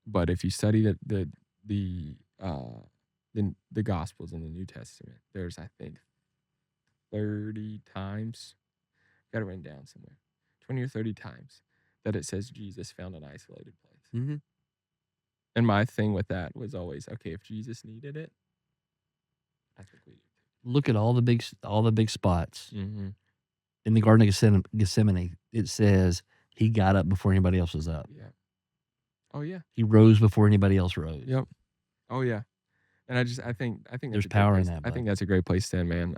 Speaker 2: But if you study the Gospels in the New Testament, there's, I think, 30 times, got it written down somewhere, 20 or 30 times that it says Jesus found an isolated place. And my thing with that was always, okay, if Jesus needed it, I think we do too.
Speaker 1: look at all the big spots
Speaker 2: Mm-hmm.
Speaker 1: in the Garden of Gethsemane. It says he got up before anybody else was up.
Speaker 2: Yeah. Oh yeah.
Speaker 1: He rose before anybody else rose.
Speaker 2: Yep. Oh yeah. And I think that's
Speaker 1: There's
Speaker 2: a great
Speaker 1: power in
Speaker 2: place.
Speaker 1: that,
Speaker 2: I think
Speaker 1: bud.
Speaker 2: that's a great place to end, man.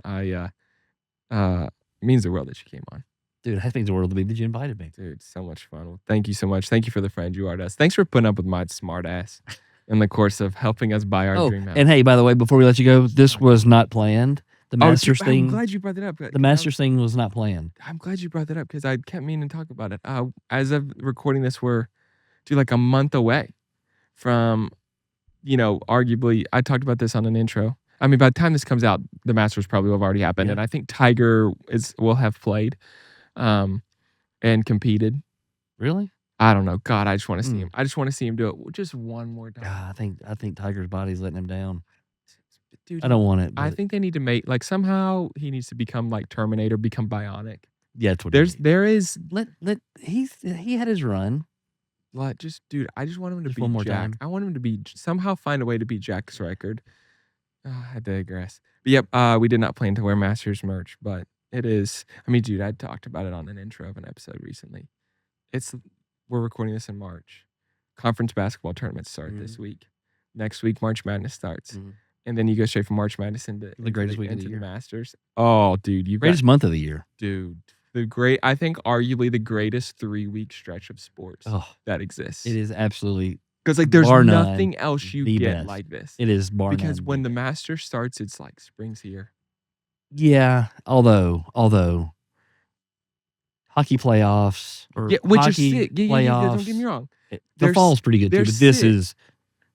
Speaker 2: It means the world that you came on.
Speaker 1: Dude, I think the world to me that you invited me.
Speaker 2: Dude, so much fun. Well, thank you so much. Thank you for the friend you are to us. Thanks for putting up with my smart ass in the course of helping us buy our
Speaker 1: Oh,
Speaker 2: dream house.
Speaker 1: and hey, by the way, before we let you go, this was not planned. The
Speaker 2: Oh, dude,
Speaker 1: Masters
Speaker 2: I'm
Speaker 1: thing.
Speaker 2: glad you brought that up.
Speaker 1: The Masters thing was not planned.
Speaker 2: I'm glad you brought that up because I kept meaning to talk about it. As of recording this, we're like a month away from, arguably, I talked about this on an intro. I mean, by the time this comes out, the Masters probably will have already happened,
Speaker 1: Yeah.
Speaker 2: and I think Tiger will have played, and competed.
Speaker 1: Really?
Speaker 2: I don't know. God, I just want to see him. I just want to see him do it just one more time.
Speaker 1: God, I think Tiger's body's letting him down.
Speaker 2: Dude,
Speaker 1: I don't want it.
Speaker 2: I
Speaker 1: But
Speaker 2: think they need to make somehow he needs to become like Terminator, become bionic.
Speaker 1: yeah, that's what
Speaker 2: There is
Speaker 1: he had his run.
Speaker 2: like dude, I just want him to
Speaker 1: Just
Speaker 2: be
Speaker 1: one more
Speaker 2: Jack.
Speaker 1: time.
Speaker 2: I want him to be somehow find a way to beat Jack's record. I digress. But yep, we did not plan to wear Masters merch, but it is. I mean, dude, I talked about it on an intro of an episode recently. We're recording this in March. Conference basketball tournaments start this week. Next week, March Madness starts. And then you go straight from March Madness into
Speaker 1: The greatest week of the
Speaker 2: into
Speaker 1: year.
Speaker 2: Masters. Oh, dude,
Speaker 1: Greatest month of the year.
Speaker 2: Dude, I think arguably the greatest 3-week stretch of sports that exists.
Speaker 1: It is absolutely
Speaker 2: because there's
Speaker 1: bar
Speaker 2: nothing
Speaker 1: none,
Speaker 2: else you
Speaker 1: the
Speaker 2: get
Speaker 1: best.
Speaker 2: like this.
Speaker 1: It is bar
Speaker 2: because
Speaker 1: none,
Speaker 2: when
Speaker 1: the
Speaker 2: the Masters starts, it's like spring's here.
Speaker 1: Yeah, although hockey playoffs or
Speaker 2: which is
Speaker 1: hockey
Speaker 2: sick. Yeah,
Speaker 1: playoffs.
Speaker 2: Don't get me wrong.
Speaker 1: The fall's pretty good too, but this
Speaker 2: sick.
Speaker 1: is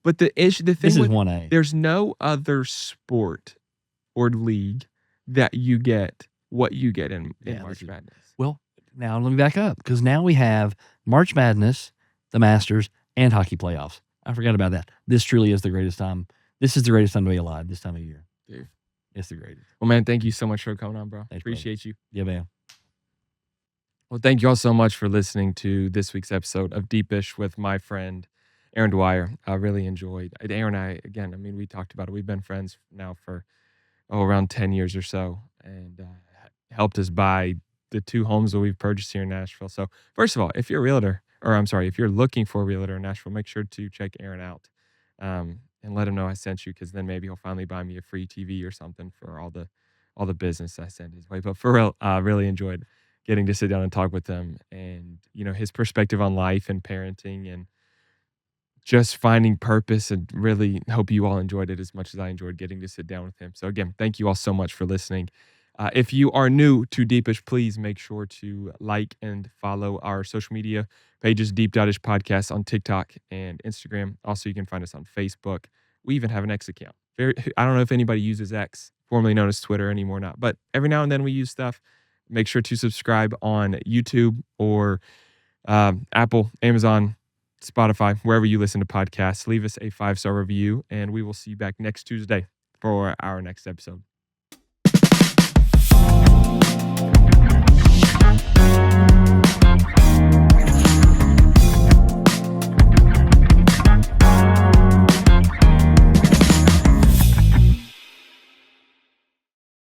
Speaker 2: But the thing
Speaker 1: this is
Speaker 2: with
Speaker 1: 1A.
Speaker 2: There's no other sport or league that you get what you get in March Madness.
Speaker 1: Well, now let me back up because now we have March Madness, the Masters, and hockey playoffs. I forgot about that. This truly is the greatest time. This is the greatest time to be alive this time of year.
Speaker 2: Dude.
Speaker 1: It's the greatest.
Speaker 2: Well, man, thank you so much for coming on, bro.
Speaker 1: Thanks,
Speaker 2: Appreciate you.
Speaker 1: Yeah, man.
Speaker 2: Well, thank you all so much for listening to this week's episode of Deepish with my friend Aaron Dwyer. I really enjoyed it. Aaron and I, again, I mean, we talked about it. We've been friends now for around 10 years or so, and helped us buy the 2 homes that we've purchased here in Nashville. So first of all, if you're a realtor, if you're looking for a realtor in Nashville, make sure to check Aaron out, and let him know I sent you, because then maybe he'll finally buy me a free TV or something for all the business I send his way. But for real, really enjoyed getting to sit down and talk with him, and his perspective on life and parenting and just finding purpose, and really hope you all enjoyed it as much as I enjoyed getting to sit down with him. So again, thank you all so much for listening. If you are new to Deepish, please make sure to like and follow our social media pages, Deep Dish Podcast on TikTok and Instagram. Also, you can find us on Facebook. We even have an X account. I don't know if anybody uses X, formerly known as Twitter, anymore or not, but every now and then we use stuff. Make sure to subscribe on YouTube or Apple, Amazon, Spotify, wherever you listen to podcasts. Leave us a 5-star review, and we will see you back next Tuesday for our next episode.